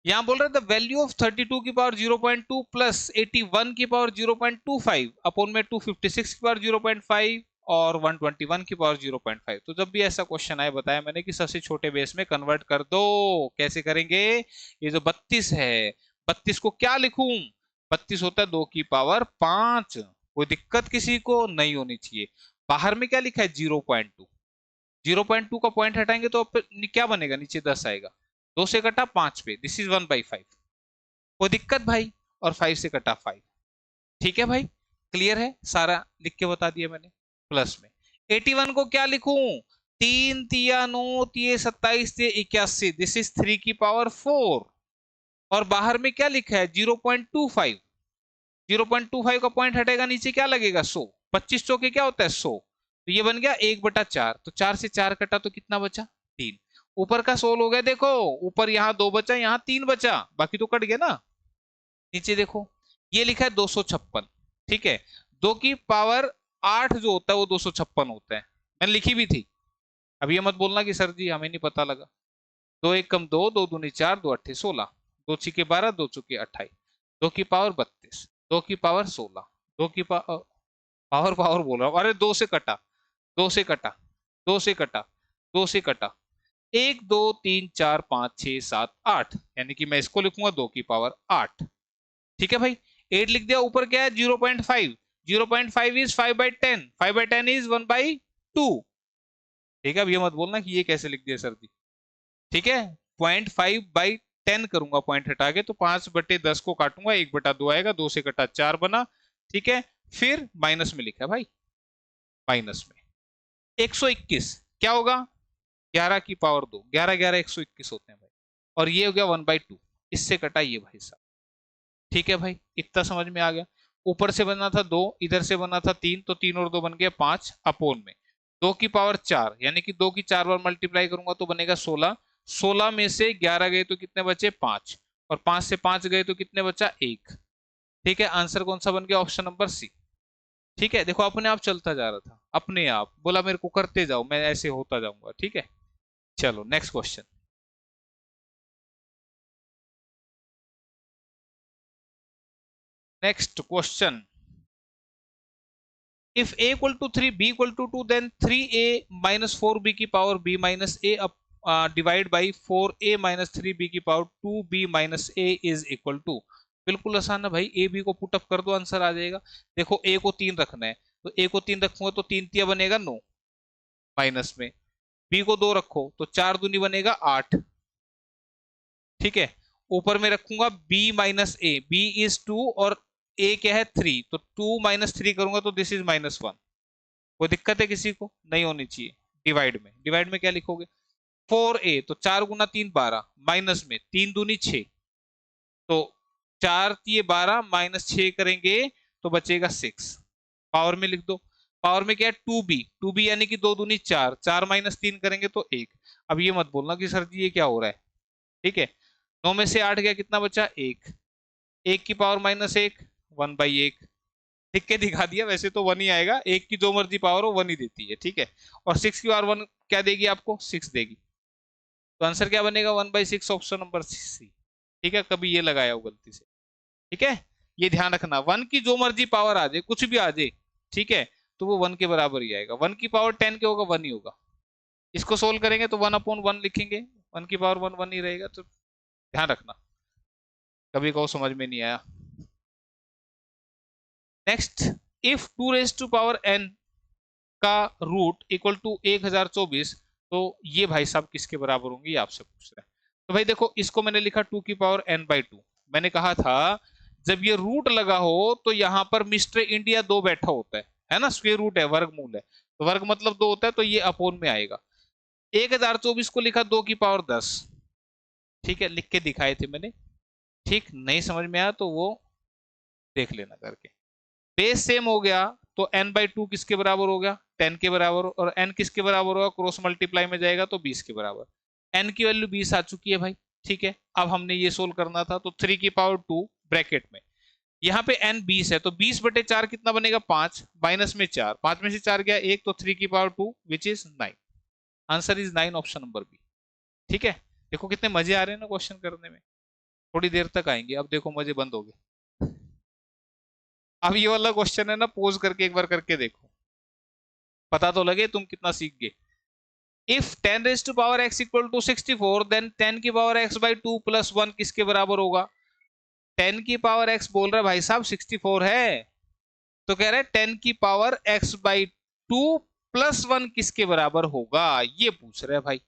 यहां बोल रहे द वैल्यू ऑफ 32 की पावर 0.2 प्लस 81 की पावर 0.25 अपॉन में 256 की पावर 0.5 और 121 की पावर 0.5। तो जब भी ऐसा क्वेश्चन आए, बताया मैंने कि सबसे छोटे बेस में कन्वर्ट कर दो। कैसे करेंगे? ये जो 32 है, 32 को क्या लिखूं, 32 होता है 2 की पावर 5। कोई दिक्कत किसी को नहीं होनी चाहिए। बाहर में क्या लिखा है, 0.2, 0.2 का पॉइंट हटाएंगे तो क्या बनेगा, नीचे 10 आएगा, 2 से कटा 5 पे, दिस इज 1/5। कोई दिक्कत भाई? और 5 से कटा 5। ठीक है भाई, क्लियर है, सारा लिख के बता दिया मैंने। प्लस में 81 को क्या लिखूं, 3 तिया 9 तिये 27 तिये 81, दिस इज 3 की पावर 4। और बाहर में क्या लिखा है, 0.25, 0.25 का पॉइंट हटेगा, नीचे क्या लगेगा, 100। 25 चौके क्या होता है, 100। तो ये बन गया 1/4, तो 4 से 4 कटा तो कितना बचा, 3। ऊपर का 16 हो गया, देखो ऊपर यहाँ 2 बचा, यहाँ 3 बचा, बाकी तो कट गया ना। नीचे देखो, ये लिखा है 256। ठीक है, 2 की पावर 8 जो होता है वो 256 होता है, मैंने लिखी भी थी। अब ये मत बोलना कि सर जी हमें नहीं पता लगा। 2 1 कम 2, 2 दूनी 4, 2 अट्ठे 16, 2 छिके 12, 2 चुके 28, 2 की पावर 32, 2 की पावर 16, 2 की पावर पावर बोल रहा हूँ, अरे 2 से कटा, 2 से कटा, 2 से कटा, 2 से कटा, 1 2 3 4 5 6 7 8, यानी कि मैं इसको लिखूंगा 2 की पावर 8। ठीक है भाई, 8 लिख दिया, ऊपर क्या है 0.5, 0.5 इज 5/10, 5/10 इज 1/2। ठीक है, अब ये मत बोलना कि ये कैसे लिख दिया सर जी। ठीक है, 0.5/10 करूंगा, पॉइंट हटा के, तो 5/10 को काटूंगा, 1/2 आएगा, 2 से कटा 4 बना। ठीक है, फिर माइनस में लिखा भाई, माइनस में 121 क्या होगा, 11 की पावर 2, 11 11 121 होते हैं भाई, और ये हो गया 1/2, इससे कटा ये भाई साहब। ठीक है भाई, इतना समझ में आ गया। ऊपर से बना था 2, इधर से बना था 3, तो 3 और 2 बन गया 5 अपोन में 2 की पावर 4 यानी कि 2 की 4 बार मल्टीप्लाई करूंगा तो बनेगा 16। 16 में से 11 गए तो कितने बचे 5, और 5 से 5 गए तो कितने बचा 1। ठीक है, आंसर कौन सा बन गया, ऑप्शन नंबर सी। ठीक है, देखो अपने आप चलता जा रहा था, अपने आप बोला मेरे को करते जाओ, मैं ऐसे होता जाऊंगा। ठीक है, चलो next question. Next question, if a equal to 3 b equal to 2 then 3a minus 4b की power b minus a divide by 4a minus 3b की power 2b minus a is equal to। बिल्कुल आसान है भाई, A B को put up कर दो answer आ जाएगा। देखो ए को 3 रखना है तो ए को 3 रखूंगा तो 3 तिया बनेगा 9 माइनस में, बी को 2 रखो तो 4 दूनी बनेगा 8। ठीक है, ऊपर में रखूंगा b minus A, b is 2 और a क्या है 3, तो 2 माइनस 3 करूंगा तो दिस इज -1। कोई दिक्कत है किसी को, नहीं होनी चाहिए। डिवाइड में क्या लिखोगे 4a, तो 4 गुना 3 12, माइनस में 3 दूनी 6, तो 4 ये 12 माइनस 6 करेंगे तो बचेगा 6। पावर में लिख दो, पावर में क्या है 2b यानी कि 2 दूनी 4, 4 माइनस 3 करेंगे तो 1। अब ये मत बोलना कि सर जी ये क्या हो रहा है। ठीक है, 9 में से 8 गया कितना बचा 1, 1 की पावर -1 1/1। लिख के दिखा दिया, वैसे तो 1 ही आएगा, एक की जो मर्जी पावर हो 1 ही देती है। ठीक है, और 6 की पावर 1 क्या देगी आपको 6 देगी, तो आंसर क्या बनेगा 1/6, ऑप्शन नंबर सी। ठीक है, कभी ये लगाया हो गलती से। ठीक है, ये ध्यान रखना, 1 की जो मर्जी पावर आ जाए, कुछ भी आ जाए, ठीक है, तो वो 1 के बराबर ही आएगा। 1 की पावर 10 के होगा 1 ही होगा। इसको सोल्व करेंगे तो 1/1 लिखेंगे, 1 की पावर 1 1 ही रहेगा। तो ध्यान रखना, कभी कहो समझ में नहीं आया। Next, if 2 raise to power n का रूट इक्वल टू 1024, तो ये भाई साहब किसके बराबर होंगे, ये आपसे पूछ रहे हैं। तो भाई देखो, इसको मैंने लिखा 2 की पावर n/2। मैंने कहा था जब ये रूट लगा हो तो यहाँ पर मिस्टर इंडिया 2 बैठा होता है ना, स्क्वायर रूट है, वर्गमूल है, तो वर्ग मतलब 2 होता है, तो ये अपोन में आएगा। 1024 को लिखा 2 की पावर 10। ठीक है, लिख के दिखाए थे मैंने। ठीक, नहीं समझ में आया तो वो देख लेना करके। बेस सेम हो गया तो n/2 किसके बराबर हो गया 10 के बराबर, और n किसके बराबर होगा, क्रॉस मल्टीप्लाई में जाएगा तो 20 के बराबर। n की वैल्यू 20 आ चुकी है भाई। ठीक है, अब हमने ये सोल्व करना था, तो 3 की पावर 2 ब्रैकेट में, यहाँ पे n 20 है तो 20/4 कितना बनेगा 5, माइनस में 4, 5 में से 4 गया 1, तो 3 की power 2 which is 9। Answer is 9, option number B. ठीक है, देखो कितने मजे आ रहे हैं ना क्वेश्चन करने में, थोड़ी देर तक आएंगे, अब देखो मजे बंद हो गए। अब ये वाला क्वेश्चन है ना, पोज करके एक बार करके देखो, पता तो लगे तुम कितना सीख गए। If 10 raise to power x equal to 64 then 10 की पावर x/2 प्लस 1 किसके बराबर होगा। 10 की पावर x बोल रहा है भाई साहब 64 है, तो कह रहा है 10 की पावर x/2 प्लस 1 किसके बराबर होगा, ये पूछ रहे हैं भाई।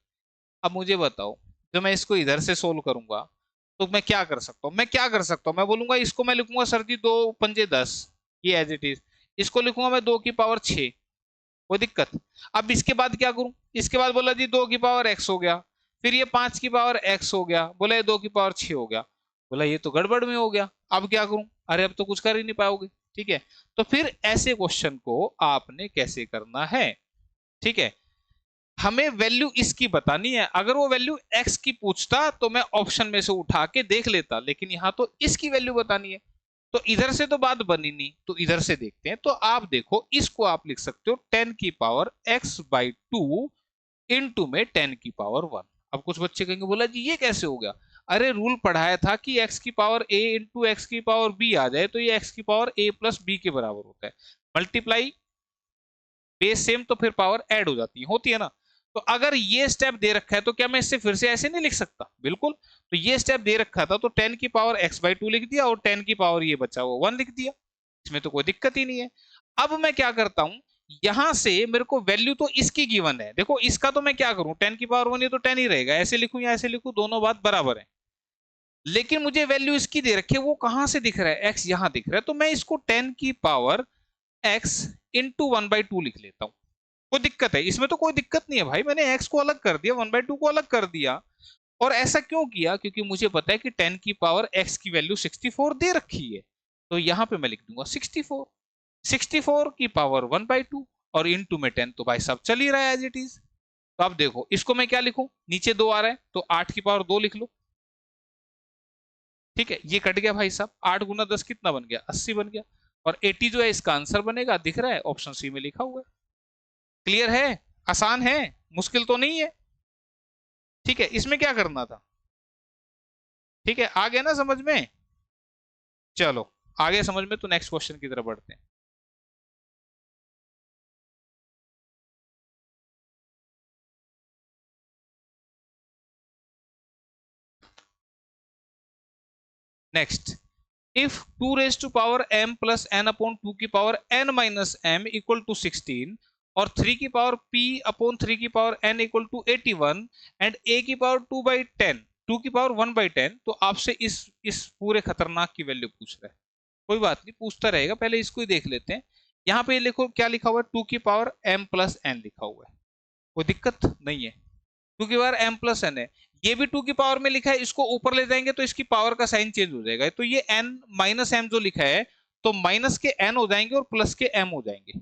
अब मुझे बताओ, जब मैं इसको इधर से सोल्व करूंगा तो मैं क्या कर सकता हूँ, मैं बोलूंगा इसको मैं लिखूंगा सर जी 2 पंजे 10, ये एज इट इज। इसको लिखूंगा मैं 2 की पावर 6, कोई दिक्कत। अब इसके बाद क्या करूं, इसके बाद बोला जी 2 की पावर x हो गया, फिर ये 5 की पावर x हो गया, बोला ये 2 की पावर 6 हो गया, बोला ये तो गड़बड़ में हो गया, अब क्या करूं, अरे अब तो कुछ कर ही नहीं पाओगे। ठीक है, तो फिर ऐसे क्वेश्चन को आपने कैसे करना है। ठीक है, हमें वैल्यू इसकी बतानी है, अगर वो वैल्यू x की पूछता तो मैं ऑप्शन में से उठा के देख लेता, लेकिन यहां तो इसकी वैल्यू बतानी है, तो इधर से तो बात बनी नहीं, तो इधर से देखते हैं। तो आप देखो, इसको आप लिख सकते हो 10 की पावर x/2 इंटू में 10 की पावर 1। अब कुछ बच्चे कहेंगे बोला जी ये कैसे हो गया, अरे रूल पढ़ाया था कि x की पावर a इंटू एक्स की पावर b आ जाए तो ये x की पावर a प्लस b के बराबर होता है। मल्टीप्लाई बेस सेम तो फिर पावर ऐड हो जाती है, होती है ना। तो अगर ये स्टेप दे रखा है तो क्या मैं इससे फिर से ऐसे नहीं लिख सकता, बिल्कुल। तो ये स्टेप दे रखा था तो 10 की पावर x/2 लिख दिया और 10 की पावर ये बचा वो 1 लिख दिया, इसमें तो कोई दिक्कत ही नहीं है। अब मैं क्या करता हूं, यहां से मेरे को वैल्यू तो इसकी गिवन है, देखो इसका तो मैं क्या करूं 10 की पावर 1 ये तो 10 ही रहेगा, ऐसे लिखूं या ऐसे लिखूं दोनों बात बराबर है। लेकिन मुझे वैल्यू इसकी दे रखी है, वो कहां से दिख रहा है x यहां दिख रहा है, तो मैं इसको 10 की पावर x इंटू 1/2 लिख लेता हूं। कोई दिक्कत है इसमें, तो कोई दिक्कत नहीं है भाई, मैंने x को अलग कर दिया 1/2 को अलग कर दिया। और ऐसा क्यों किया, क्योंकि मुझे पता है कि 10 की पावर x की वैल्यू 64 दे रखी है, तो यहां पे मैं लिख दूंगा 64 की पावर 1/2 और इनटू में 10, तो भाई साहब चल ही रहा है एज इट इज। तो अब देखो इसको मैं क्या लिखूं, नीचे 2 आ रहा है तो 8 की पावर 2 लिख लो। ठीक है, ये कट गया भाई साहब, 8 गुना 10 कितना बन गया, 80 बन गया। और 80 जो है इसका आंसर बनेगा, दिख रहा है ऑप्शन सी में लिखा हुआ है। क्लियर है, आसान है, मुश्किल तो नहीं है। ठीक है, इसमें क्या करना था। ठीक है, आ गया ना समझ में। चलो आगे समझ में, तो नेक्स्ट क्वेश्चन की तरफ बढ़ते हैं। Next, if 2 raised to power m plus n upon 2 की power n minus m equal to 16 और 3 की पावर p upon 3 की power n equal to 81 and a की पावर 2 by 10 2 की पावर 1 by 10, तो आपसे इस पूरे खतरनाक की वैल्यू पूछ रहा है। कोई बात नहीं, पूछता रहेगा, पहले इसको ही देख लेते हैं। यहाँ पे देखो क्या लिखा हुआ है, 2 की पावर m plus n लिखा हुआ है, कोई दिक्कत नहीं है। 2 की पावर m plus n है, ये भी 2 की पावर में लिखा है, इसको ऊपर ले जाएंगे तो इसकी पावर का साइन चेंज हो जाएगा, तो ये n माइनस m जो लिखा है, तो माइनस के n हो जाएंगे और प्लस के m हो जाएंगे।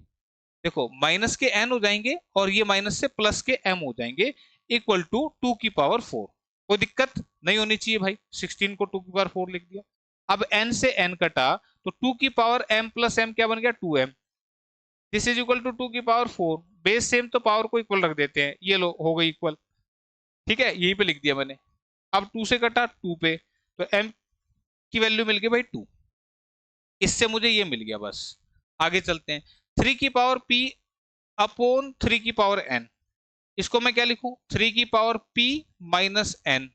देखो माइनस के n हो जाएंगे और ये माइनस से प्लस के m हो जाएंगे, इक्वल टू 2 की पावर 4। कोई दिक्कत नहीं होनी चाहिए भाई, 16 को 2 की पावर 4 लिख दिया। अब n से n कटा तो 2 की पावर m प्लस m क्या बन गया, 2m। This is equal to 2 की पावर 4, बेस सेम तो पावर को इक्वल रख देते हैं, ये लो हो गई इक्वल। ठीक है, यहीं पे लिख दिया मैंने। अब 2 से कटा 2 पे, तो m की वैल्यू मिल गई भाई 2, इससे मुझे ये मिल गया। बस आगे चलते हैं, 3 की पावर p अपॉन 3 की पावर n, इसको मैं क्या लिखूं, 3 की पावर p माइनस n।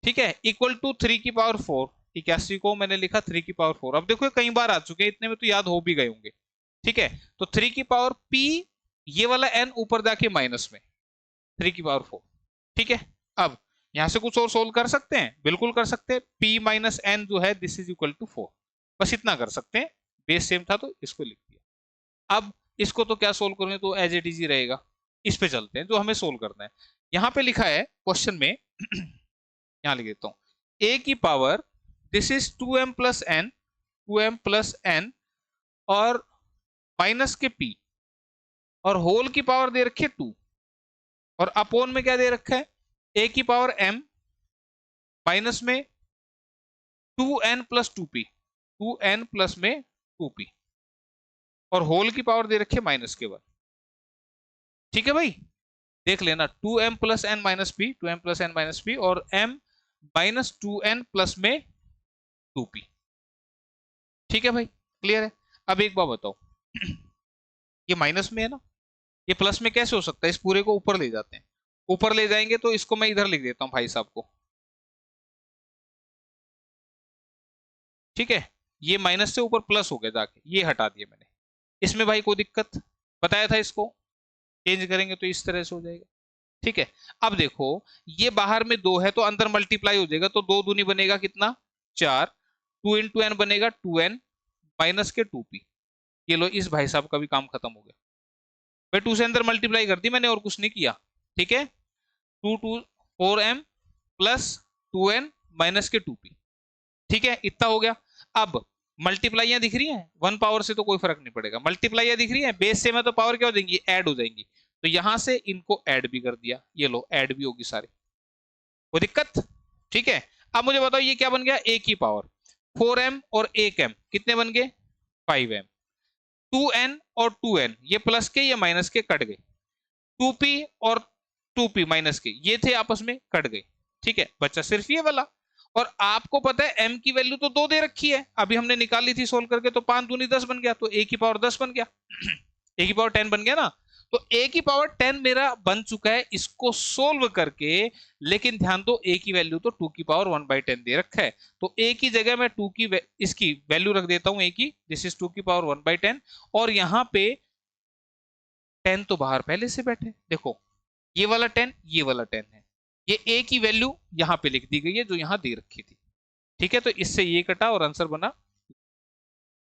ठीक है, इक्वल टू 3 की पावर 4, 81 को मैंने लिखा 3 की पावर 4। अब देखो कई बार आ चुके हैं, इतने में तो याद हो भी गए होंगे। ठीक है, तो 3 की पावर p, ये वाला n ऊपर जाके माइनस में 3 की पावर 4। ठीक है, अब यहां से कुछ और सोल्व कर सकते हैं, बिल्कुल कर सकते हैं। p माइनस n जो है दिस इज इक्वल टू 4, बस इतना कर सकते हैं, बेस सेम था तो इसको लिख दिया। अब इसको तो क्या सोल्व करेंगे, तो एज इट इज ही रहेगा। इस पे चलते हैं जो हमें सोल्व करना है। यहां पे लिखा है क्वेश्चन में यहां लिख देता हूं, a की power this is 2m plus n, 2m plus n और माइनस के p और होल की पावर दे रखी है 2 और अपोन में क्या दे रखा है, a की पावर m माइनस में 2n plus 2p, 2n plus में 2p और होल की पावर दे रखी है माइनस के 1। ठीक है भाई, देख लेना, 2m plus n minus p, 2m plus n minus p और m माइनस 2n प्लस में 2p। ठीक है भाई, क्लियर है। अब एक बात बताओ, ये माइनस में है ना, ये प्लस में कैसे हो सकता है, इस पूरे को ऊपर ले जाते हैं, ऊपर ले जाएंगे तो इसको मैं इधर लिख देता हूं भाई साहब को। ठीक है, ये माइनस से ऊपर प्लस हो गया जाके, ये हटा दिया मैंने। इसमें भाई कोई दिक्कत, बताया था इसको चेंज करेंगे तो इस तरह से हो जाएगा। ठीक है, अब देखो ये बाहर में 2 है तो अंदर मल्टीप्लाई हो जाएगा, तो 2 दूनी बनेगा कितना, 4, 2 इंटू एन बनेगा 2n माइनस के 2p। ये लो, इस भाई साहब का भी काम खत्म हो गया भाई, 2 से अंदर मल्टीप्लाई कर दी मैंने और कुछ नहीं किया। ठीक है, 2 2 4m प्लस 2n माइनस के 2p। ठीक है, इतना हो गया। अब मल्टीप्लाइयां दिख रही हैं, 1 पावर से तो कोई फर्क नहीं पड़ेगा, मल्टीप्लाइयां दिख रही हैं, बेस से में तो पावर क्या हो जाएंगी, ऐड हो जाएंगी, तो यहां से इनको ऐड भी कर दिया, ये लो ऐड भी होगी सारे, कोई दिक्कत। ठीक है, अब मुझे बताओ ये क्या बन गया, a की पावर 4m और 1m कितने बन गए, 5m, 2n और 2n ये प्लस के ये माइनस के कट गए, 2p और 2p माइनस के ये थे आपस में कट गए। ठीक है, बच्चा सिर्फ ये वाला। और आपको पता है m की वैल्यू तो 2 दे रखी है, अभी हमने निकाली थी सोल्व करके, तो 5 दूनी 10 बन गया, तो a की पावर 10 बन गया a की पावर 10 बन गया ना, तो a की पावर 10 मेरा बन चुका है इसको सोल्व करके। लेकिन ध्यान दो, a की वैल्यू तो 2 की पावर 1 बाई 10 दे रखा है, तो a की जगह मैं 2 की इसकी वैल्यू रख देता हूं, a की, दिस इज 2 की पावर 1 बाई 10 और यहां पे 10 तो बाहर पहले से बैठे, देखो ये वाला 10 ये वाला 10 है, ये a की वैल्यू यहां पे लिख दी गई है जो यहां दे रखी थी। ठीक है, तो इससे ये कटा और आंसर बना,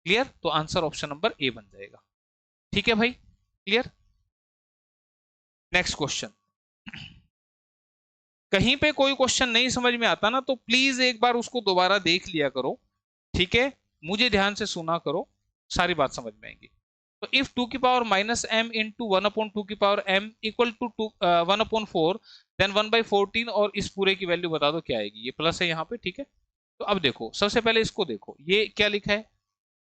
क्लियर, तो आंसर ऑप्शन नंबर ए बन जाएगा। ठीक है भाई, क्लियर। नेक्स्ट क्वेश्चन, कहीं पे कोई क्वेश्चन नहीं समझ में आता ना, तो प्लीज एक बार उसको दोबारा देख लिया करो। ठीक है, मुझे ध्यान से सुना करो, सारी बात समझ में आएंगी। तो इफ टू की power minus M into one upon two की power M equal to two 1/4, then 1/14, और इस पूरे की वैल्यू बता दो क्या आएगी। ये प्लस है यहाँ पे, ठीक है। तो अब देखो, सबसे पहले इसको देखो, ये क्या लिखा है,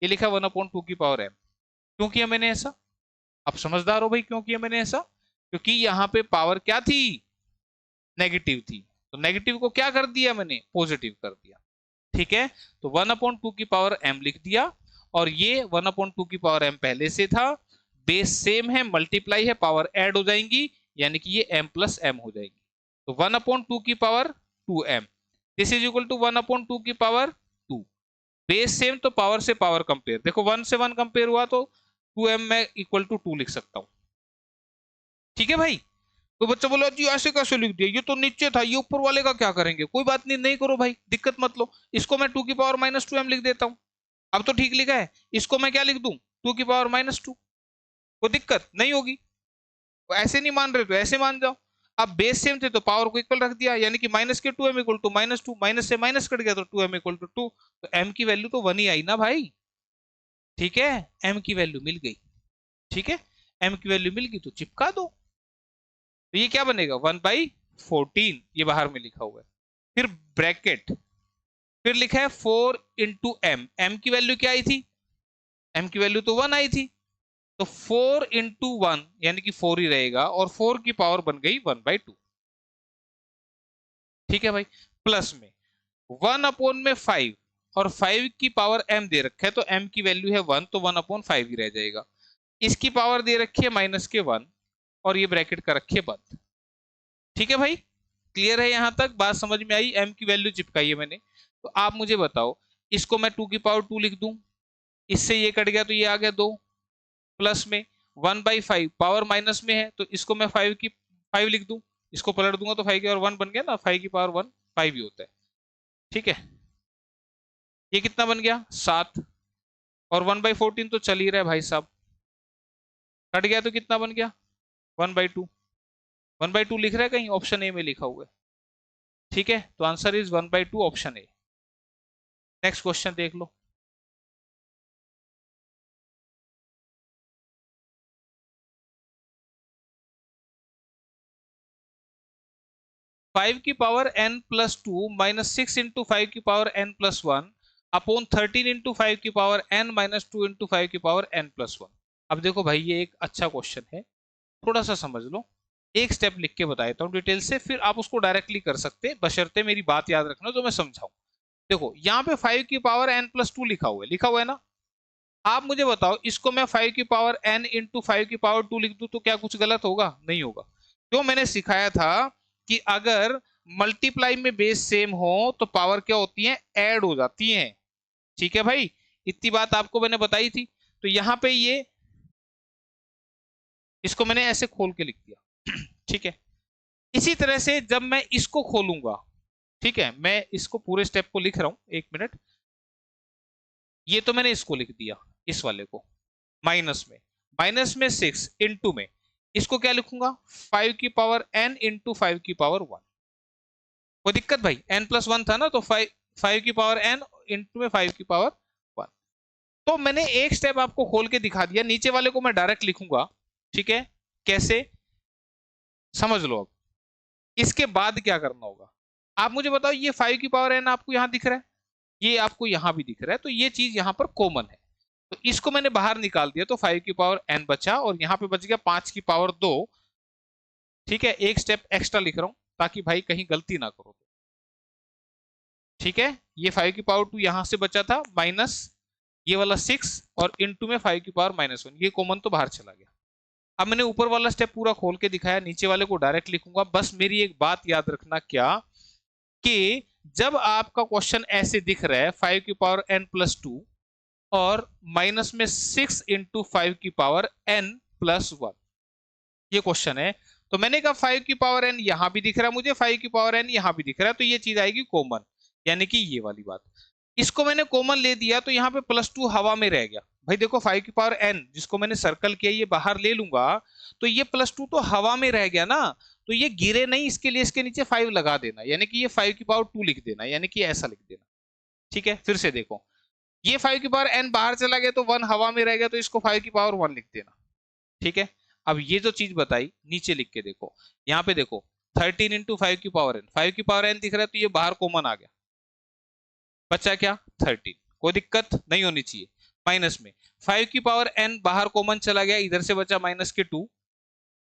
ये लिखा है 1/2 की पावर एम। क्यों किया मैंने ऐसा? आप समझदार हो भाई, क्यों किया मैंने ऐसा? क्योंकि यहाँ पे पावर क्या थी, नेगेटिव थी, तो नेगेटिव को क्या कर दिया मैंने, पॉजिटिव कर दिया, ठीक है। तो 1/2 की पावर m लिख दिया, और ये 1/2 की पावर m पहले से था, बेस सेम है, मल्टीप्लाई है, पावर ऐड हो जाएंगी, यानी कि ये m प्लस m हो जाएगी। तो 1/2 की power 2m, this is equal to 1/2 की पावर 2। बेस सेम तो पावर से पावर कंपेयर, देखो 1 से 1 कंपेयर हुआ तो 2m में इक्वल टू 2 लिख सकता हूं, ठीक है भाई। तो बच्चा बोला जी ऐसे कैसे लिख दिया, ये तो नीचे था, ये ऊपर वाले का क्या करेंगे? कोई बात नहीं, नहीं करो भाई, दिक्कत मत लो। इसको मैं 2 की पावर माइनस 2m लिख देता हूं, अब तो ठीक लिखा है। इसको मैं क्या लिख दूं, 2 की पावर माइनस 2, कोई दिक्कत नहीं होगी। तो ऐसे नहीं मान रहे तो ऐसे मान जाओ। अब बेस सेम थे तो पावर को इक्वल रख दिया, यानी कि माइनस के 2m equal to minus 2, minus से माइनस कट गया तो 2m इक्वल टू 2, तो m की वैल्यू तो 1 ही आई ना भाई, ठीक है। m की वैल्यू मिल गई, ठीक है, m की वैल्यू मिल गई तो चिपका दो। तो ये क्या बनेगा, 1/14, ये बाहर में लिखा हुआ है। फिर ब्रैकेट, फिर लिखा है 4 इंटू एम, एम की वैल्यू क्या आई थी, एम की वैल्यू तो 1 आई थी, तो 4 इंटू 1 यानी कि 4 ही रहेगा, और 4 की पावर बन गई 1/2, ठीक है भाई। प्लस में 1/5, और 5 की पावर m दे रखा है, तो m की वैल्यू है 1, तो 1/5 ही रह जाएगा। इसकी पावर दे रखी है माइनस के 1, और ये ब्रैकेट का रखिए बंद, ठीक है भाई। क्लियर है, यहां तक बात समझ में आई? m की वैल्यू चिपकाई है मैंने। तो आप मुझे बताओ, इसको मैं 2 की पावर 2 लिख दूं, इससे ये कट गया तो ये आ गया 2, प्लस में 1/5 पावर माइनस में है, तो इसको मैं 5 लिख दूं, इसको पलट दूंगा तो 5 की और 1 बन गया ना, 5 की पावर 1 5 ही होता है, ठीक है। ये कितना बन गया, 7, और 1/14 तो चल ही रहा है भाई साहब, कट गया तो कितना बन गया, 1/2। 1/2 लिख रहा है कहीं, ऑप्शन ए में लिखा हुआ है, ठीक है। तो answer is 1/2, option A. Next question देख लो। 5 की power n plus 2 minus 6 into 5 की power n plus 1 upon 13 into 5 की पावर n माइनस 2 इंटू 5 की पावर n प्लस 1। अब देखो भाई, ये एक अच्छा क्वेश्चन है, थोड़ा सा समझ लो। एक स्टेप लिख के बता देता हूँ डिटेल से, फिर आप उसको डायरेक्टली कर सकते हैं, बशर्ते मेरी बात याद रखना जो मैं समझाऊं। देखो यहाँ पे 5 की पावर n प्लस 2 लिखा हुआ है ना। आप मुझे बताओ, इसको मैं 5 की पावर n इंटू 5 की पावर 2 लिख दूं तो क्या कुछ गलत होगा? नहीं होगा। क्यों? मैंने सिखाया था कि अगर मल्टीप्लाई में बेस सेम हो तो पावर क्या होती है, ऐड हो जाती है, ठीक है भाई। इतनी बात आपको मैंने बताई थी। तो यहाँ पे ये, इसको मैंने ऐसे खोल के लिख दिया ठीक है। इसी तरह से जब मैं इसको खोलूंगा, ठीक है, मैं इसको पूरे स्टेप को लिख रहा हूं, एक मिनट। ये तो मैंने इसको लिख दिया, इस वाले को माइनस में 6 इंटू में, इसको क्या लिखूंगा, 5 की पावर n इंटू 5 की पावर 1। कोई दिक्कत भाई, n प्लस 1 था ना, तो 5 की पावर n इंटू में 5 की पावर 1। तो मैंने एक स्टेप आपको खोल के दिखा दिया, नीचे वाले को मैं डायरेक्ट लिखूंगा, ठीक है। कैसे, समझ लो। अब इसके बाद क्या करना होगा, आप मुझे बताओ, ये 5 की पावर n आपको यहां दिख रहा है, ये आपको यहां भी दिख रहा है, तो ये चीज यहां पर कॉमन है, तो इसको मैंने बाहर निकाल दिया, तो 5 की पावर n बचा, और यहां पे बच गया 5 की पावर 2, ठीक है। एक स्टेप एक्स्ट्रा लिख रहा हूं ताकि भाई कहीं गलती ना करो, ठीक है। ये 5 की पावर 2 यहां से बचा था, माइनस ये वाला 6, और इनटू में 5 की पावर -1, ये कॉमन तो बाहर चला गया। अब मैंने ऊपर वाला स्टेप पूरा खोल के दिखाया, नीचे वाले को डायरेक्ट लिखूंगा। बस मेरी एक बात याद रखना, क्या कि जब आपका क्वेश्चन ऐसे दिख रहा है 5 की पावर n प्लस 2 और माइनस में 6 इंटू 5 की पावर n प्लस 1, ये क्वेश्चन है, तो मैंने कहा 5 की पावर n यहां भी दिख रहा है मुझे, 5 की पावर n यहां भी दिख रहा है, तो ये चीज आएगी कॉमन, यानी कि ये वाली बात। इसको मैंने कॉमन ले दिया, तो यहाँ पे +2 हवा में रह गया भाई। देखो 5 की पावर n जिसको मैंने सर्कल किया, ये बाहर ले लूंगा, तो ये +2 तो हवा में रह गया ना, तो ये गिरे नहीं, इसके लिए इसके नीचे 5 लगा देना, यानी कि ये 5 की पावर 2 लिख देना, यानी कि ऐसा लिख देना, ठीक है। फिर से देखो, ये 5 की पावर n बाहर चला गया तो 1 हवा में रह गया, तो इसको 5 की पावर 1 लिख देना। ठीक है, अब ये जो चीज बताई नीचे लिख के देखो, यहाँ पे देखो 13 इंटू 5 की पावर n, 5 की पावर n दिख रहा है तो ये बाहर कॉमन आ गया, बचा क्या 13, कोई दिक्कत नहीं होनी चाहिए। माइनस में 5 की पावर n बाहर कॉमन चला गया, इधर से बचा माइनस के 2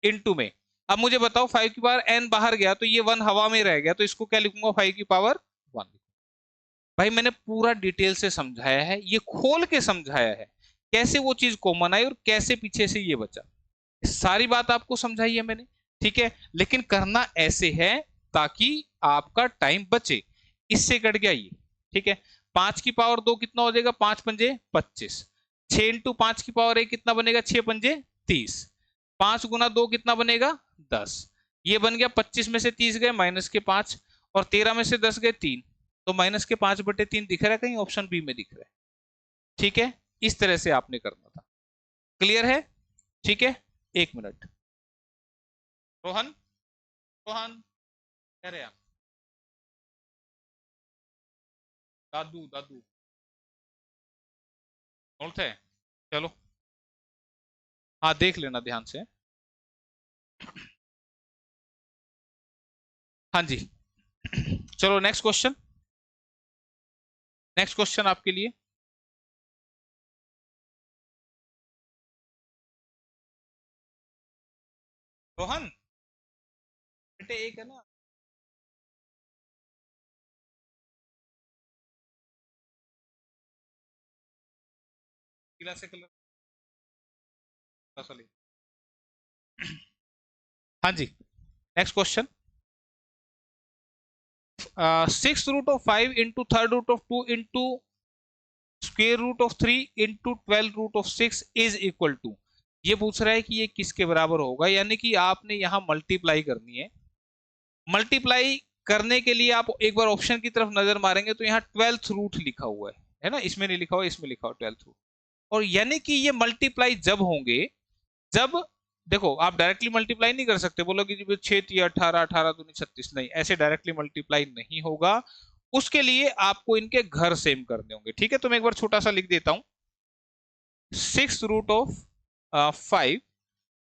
इंटू में, अब मुझे बताओ 5 की पावर n बाहर गया तो ये 1 हवा में रह गया, तो इसको क्या लिखूंगा 5 की पावर 1। भाई मैंने पूरा डिटेल से समझाया है, ये खोल के समझाया है कैसे वो चीज कॉमन आई और कैसे पीछे से ये बचा, सारी बात आपको समझाई है मैंने। ठीक है, लेकिन करना ऐसे है ताकि आपका टाइम बचे। इससे कट गया ये, ठीक है, 5 की पावर 2 कितना हो जाएगा, 5 पंजे 25, 6 इंटू 5 की पावर 1 कितना बनेगा, 6 पंजे 30, 5 गुना 2 कितना बनेगा 10, ये बन गया 25 में से 30 गए माइनस के 5, और 13 में से 10 गए 3, तो माइनस के 5/3 दिख रहा है कहीं, ऑप्शन बी में दिख रहा है। ठीक है, इस तरह से आपने करना था। क्लियर है? ठीक है, 1 मिनट। रोहन, रोहन कह रहे आप? दादू दादू बोलते हैं, चलो हाँ देख लेना ध्यान से। हाँ जी, चलो नेक्स्ट क्वेश्चन, नेक्स्ट क्वेश्चन आपके लिए। रोहन बेटे एक है ना, पीला से कलर सॉरी। हाँ जी, next question, 6 root of 5 into third root of 2 into square root of 3 into 12 root of 6 is equal to, ये पूछ रहा है कि ये किसके बराबर होगा, यानी कि आपने यहां मल्टीप्लाई करनी है। मल्टीप्लाई करने के लिए आप एक बार ऑप्शन की तरफ नजर मारेंगे तो यहाँ 12th रूट लिखा हुआ है ना, इसमें नहीं लिखा हुआ, इसमें लिखा हुआ 12th रूट, और यानी कि ये मल्टीप्लाई जब होंगे जब, देखो आप डायरेक्टली मल्टीप्लाई नहीं कर सकते, बोलो कि 6×3 = 18, 18×2 = 36, नहीं, ऐसे डायरेक्टली मल्टीप्लाई नहीं होगा, उसके लिए आपको इनके घर सेम करने होंगे। ठीक है, तो मैं एक बार छोटा सा लिख देता हूं, 6 root of 5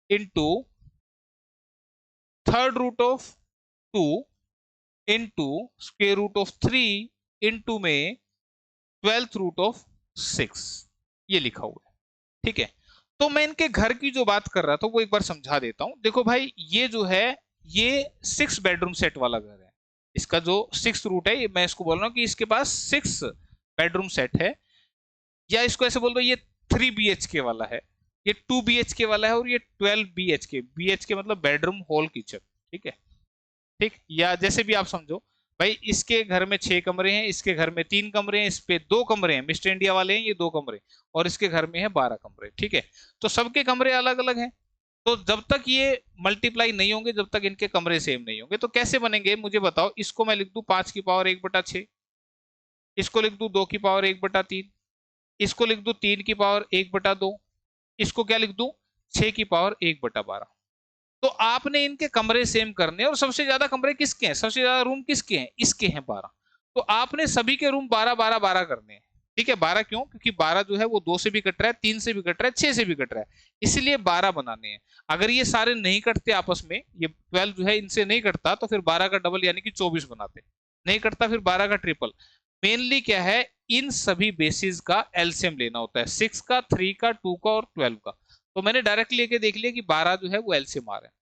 into third root of 2 into square root of 3 into में 12th रूट ऑफ 6, ये लिखा हुआ है। ठीक है, तो मैं इनके घर की जो बात कर रहा था वो एक बार समझा देता हूं। देखो भाई ये जो है ये 6 बेडरूम सेट वाला घर है, इसका जो 6th रूट है, मैं इसको बोल रहा हूँ कि इसके पास 6 बेडरूम सेट है, या इसको ऐसे बोल दो ये 3 BHK वाला है, ये 2 BHK वाला है, और ये 12 BHK, BHK मतलब बेडरूम हॉल किचन। ठीक है, ठीक, या जैसे भी आप समझो, भाई इसके घर में 6 कमरे हैं, इसके घर में 3 कमरे हैं, इस पे 2 कमरे हैं, मिस्टर इंडिया वाले हैं ये 2 कमरे, और इसके घर में है 12 कमरे। ठीक है, तो सबके कमरे अलग अलग हैं, तो जब तक ये मल्टीप्लाई नहीं होंगे, जब तक इनके कमरे सेम नहीं होंगे, तो कैसे बनेंगे मुझे बताओ। इसको मैं लिख दूं 5 की पावर 1/6, इसको लिख दूं 2 की पावर 1/3, इसको लिख दूं 3 की पावर 1/2, इसको क्या लिख दूं 6 की पावर 1/12। तो आपने इनके कमरे सेम करने, और सबसे ज्यादा कमरे किसके हैं, सबसे ज्यादा रूम किसके हैं, इसके हैं 12, तो आपने सभी के रूम 12 12 12 करने हैं। ठीक है, 12 क्यों, क्योंकि 12 जो है वो 2 से भी कट रहा है, 3 से भी कट रहा है, 6 से भी कट रहा है, इसलिए 12 बनाने हैं। अगर ये सारे नहीं कटते आपस में, ये 12 जो है इनसे नहीं कटता, तो फिर 12 का डबल यानी कि 24 बनाते, नहीं कटता फिर 12 का ट्रिपल। मेनली क्या है, इन सभी बेसिस का एलसीएम लेना होता है, 6 का, 3 का, 2 का और 12 का, तो मैंने डायरेक्ट लेके देख लिया कि 12 जो है वो एलसीएम आ रहा है।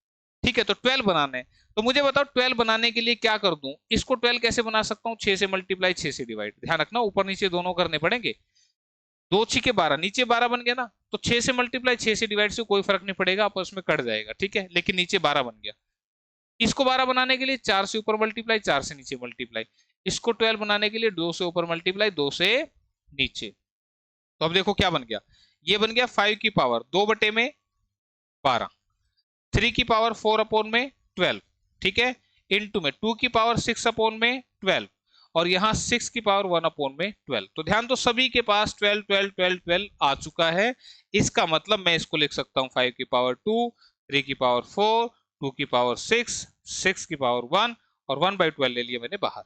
ठीक है, तो 12 बनाने हैं, तो मुझे बताओ 12 बनाने के लिए क्या कर दूं, इसको 12 कैसे बना सकता हूं, 6 से मल्टीप्लाई 6 से डिवाइड, ध्यान रखना ऊपर नीचे दोनों करने पड़ेंगे, 2×6 = 12, नीचे 12 बन गया ना, तो 6 से मल्टीप्लाई 6 से डिवाइड से कोई फर्क नहीं पड़ेगा, आपस में कट जाएगा। ठीक है, लेकिन नीचे 12 बन गया। इसको 12 बनाने के लिए 4 से ऊपर मल्टीप्लाई 4 से नीचे मल्टीप्लाई, इसको 12 बनाने के लिए 2 से ऊपर मल्टीप्लाई 2 से नीचे, तो अब देखो क्या बन गया, ये बन गया 5 की पावर 2/12, 3 की पावर 4/12, ठीक है, इनटू में 2 की पावर 6/12, और यहां 6 की पावर 1/12। तो ध्यान दो सभी के पास 12 12 12 12 आ चुका है, इसका मतलब मैं इसको लिख सकता हूं 5 की पावर 2, 3 की पावर 4, 2 की पावर 6, 6 की पावर 1, और 1/12 ले लिया मैंने बाहर।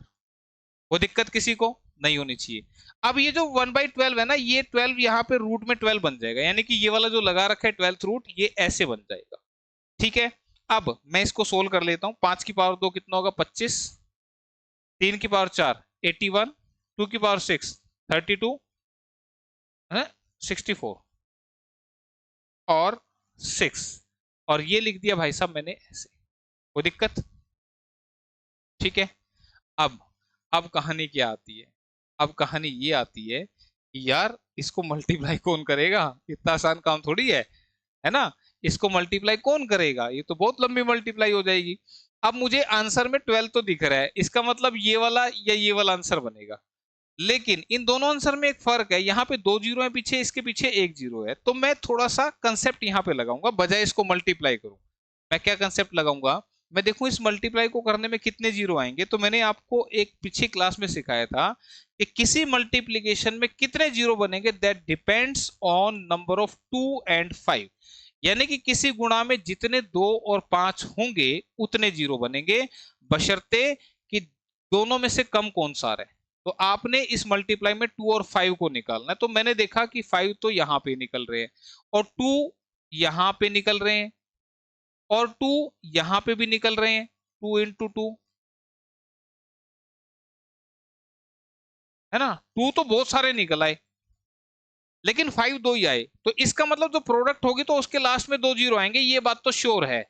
वो दिक्कत किसी को? नहीं होनी चाहिए। अब ये जो 1/12 है ना, ये 12 यहाँ पे रूट में 12 बन जाएगा, यानी कि ये वाला जो लगा रखा है 12th रूट, ये ऐसे बन जाएगा। ठीक है, अब मैं इसको सोल्व कर लेता हूँ। 5 की पावर 2 कितना होगा? 25। 3 की पावर 4 81। 2 की पावर 6 32 है 64 और 6, और ये लिख दिया भाई साहब मैंने ऐसे। कोई दिक्कत? ठीक है। अब अब कहानी क्या आती है? अब कहानी ये आती है कि यार इसको मल्टीप्लाई कौन करेगा? इतना आसान काम थोड़ी है ना? इसको मल्टीप्लाई कौन करेगा? ये तो बहुत लंबी मल्टीप्लाई हो जाएगी। अब मुझे आंसर में 12 तो दिख रहा है, इसका मतलब ये वाला या ये वाला आंसर बनेगा। लेकिन इन दोनों आंसर में एक फर्क है, यहाँ पे 2 जीरो है पीछे, इसके पीछे 1 जीरो है। तो मैं थोड़ा सा कंसेप्ट यहाँ पे लगाऊंगा, बजाय इसको मल्टीप्लाई करूं। मैं क्या कंसेप्ट लगाऊंगा? मैं देखूं इस मल्टीप्लाई को करने में कितने जीरो आएंगे। तो मैंने आपको एक पिछली क्लास में सिखाया था कि किसी मल्टीप्लीकेशन में कितने जीरो बनेंगे, that depends on number of 2 and 5। यानी कि किसी गुणा में जितने 2 और 5 होंगे उतने जीरो बनेंगे, बशर्ते कि दोनों में से कम कौन सा रहे। तो आपने इस मल्टीप्लाई में 2 और 5 को निकालना है। तो मैंने देखा कि 5 तो यहां पे निकल रहे हैं और 2 यहां पे निकल रहे हैं और 2 यहां पे भी निकल रहे हैं। 2 इंटू 2 है ना, 2 तो बहुत सारे निकल आए, लेकिन 5 दो ही आए। तो इसका मतलब जो प्रोडक्ट होगी तो उसके लास्ट में 2 जीरो आएंगे, ये बात तो श्योर है।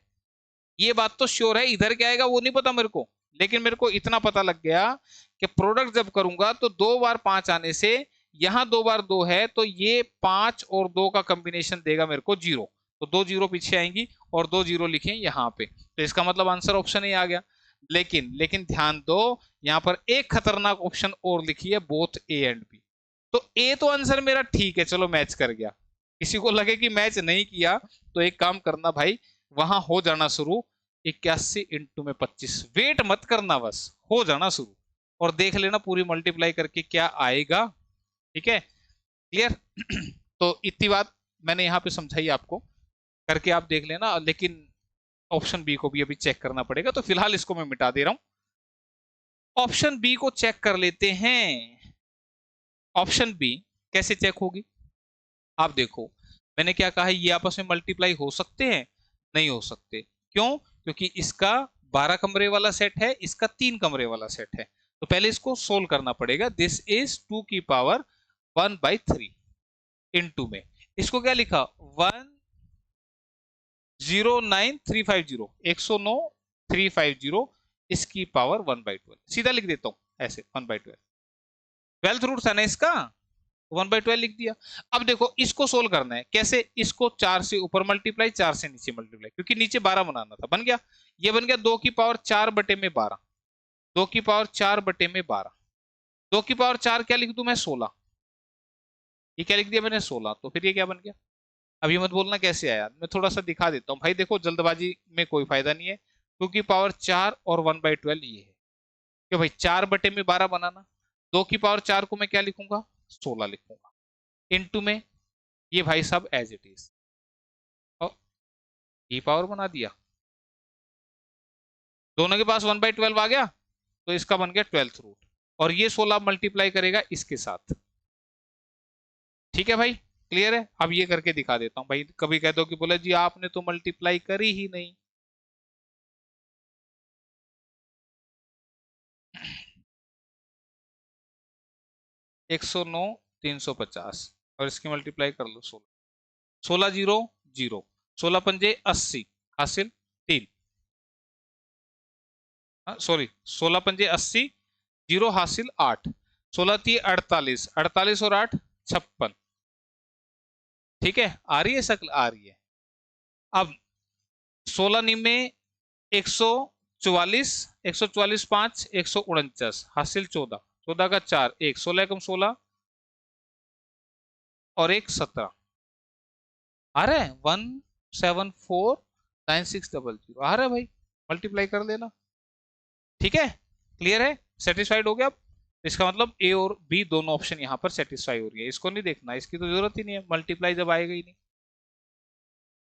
ये बात तो श्योर है। इधर क्या आएगा वो नहीं पता मेरे को, लेकिन मेरे को इतना पता लग गया कि प्रोडक्ट जब करूंगा तो 2 बार 5 आने से, यहां 2 बार 2 है तो ये 5 और 2 का कॉम्बिनेशन देगा मेरे को जीरो। तो 2 जीरो पीछे आएंगी और 2 जीरो लिखे यहाँ पे, तो इसका मतलब आंसर ऑप्शन ही आ गया। लेकिन लेकिन ध्यान दो, यहाँ पर एक खतरनाक ऑप्शन और लिखी है, बोथ ए एंड बी। तो ए तो आंसर मेरा ठीक है, चलो मैच कर गया। किसी को लगे कि मैच नहीं किया तो एक काम करना भाई, वहां हो जाना शुरू। 81 इंटू में 25, वेट मत करना, बस हो जाना शुरू और देख लेना पूरी मल्टीप्लाई करके क्या आएगा। ठीक है, क्लियर? तो इतनी बात मैंने यहाँ पे समझाई आपको, करके आप देख लेना। लेकिन ऑप्शन बी को भी अभी चेक करना पड़ेगा, तो फिलहाल इसको मैं मिटा दे रहा हूं। ऑप्शन बी को चेक कर लेते हैं। ऑप्शन बी कैसे चेक होगी? आप देखो, मैंने क्या कहा है, ये आपस में मल्टीप्लाई हो सकते हैं? नहीं हो सकते। क्यों? क्योंकि इसका 12 कमरे वाला सेट है, इसका 3 कमरे वाला सेट है। तो पहले इसको सोल्व करना पड़ेगा। दिस इज 2 की पावर 1/3 इनटू में इसको क्या लिखा, 109350, 109350, इसकी पावर 1/12। सीधा लिख देता हूं ऐसे, 1/12। 12th रूट है ना इसका, 1/12 लिख दिया। अब देखो इसको सोल्व करना है कैसे, इसको 4 से ऊपर मल्टीप्लाई, 4 से नीचे मल्टीप्लाई, क्योंकि नीचे 12 बनाना था, बन गया। ये बन गया 2 की पावर 4 बटे में 12, 2 की पावर 4 बटे में 12, 2 की पावर 4 क्या लिख दूं मैं, 16। ये क्या लिख दिया मैंने, 16। तो फिर ये क्या बन गया? अब ये मत बोलना कैसे आया, मैं थोड़ा सा दिखा देता हूँ भाई। देखो जल्दबाजी में कोई फायदा नहीं है। 2 की पावर 4 और 1/12 ये है कि भाई 4 बटे में 12 बनाना। 2 की पावर 4 को मैं क्या लिखूंगा, 16 लिखूंगा, इनटू में ये भाई साहब एज इट इज, और ये पावर बना दिया। दोनों के पास 1/12 आ गया, तो इसका बन गया 12th रूट, और ये 16 मल्टीप्लाई करेगा इसके साथ। ठीक है भाई, क्लियर है? अब ये करके दिखा देता हूँ भाई। कभी कह दो कि बोले जी आपने तो मल्टीप्लाई करी ही नहीं। एक 109 350 और इसकी मल्टीप्लाई कर लो 16, 16 जीरो जीरो, 16 पंजे 80, हासिल 3, सॉरी 16 पंजे 80, जीरो हासिल 8, 16 थी 48, 48 और 8 56। ठीक है, आ रही है शक्ल, आ रही है। अब 16 निमे 144, 144 5 149, हासिल 14, 14 का 4 1, 16 कम 16 और 1 17। आ रहा है 1749600, आ रहा है भाई, मल्टीप्लाई कर देना। ठीक है, क्लियर है, सेटिस्फाइड हो गया? इसका मतलब ए और बी दोनों ऑप्शन यहाँ पर सेटिस्फाई हो रही है, इसको नहीं देखना, इसकी तो जरूरत ही नहीं है, मल्टीप्लाई जब आएगा ही नहीं।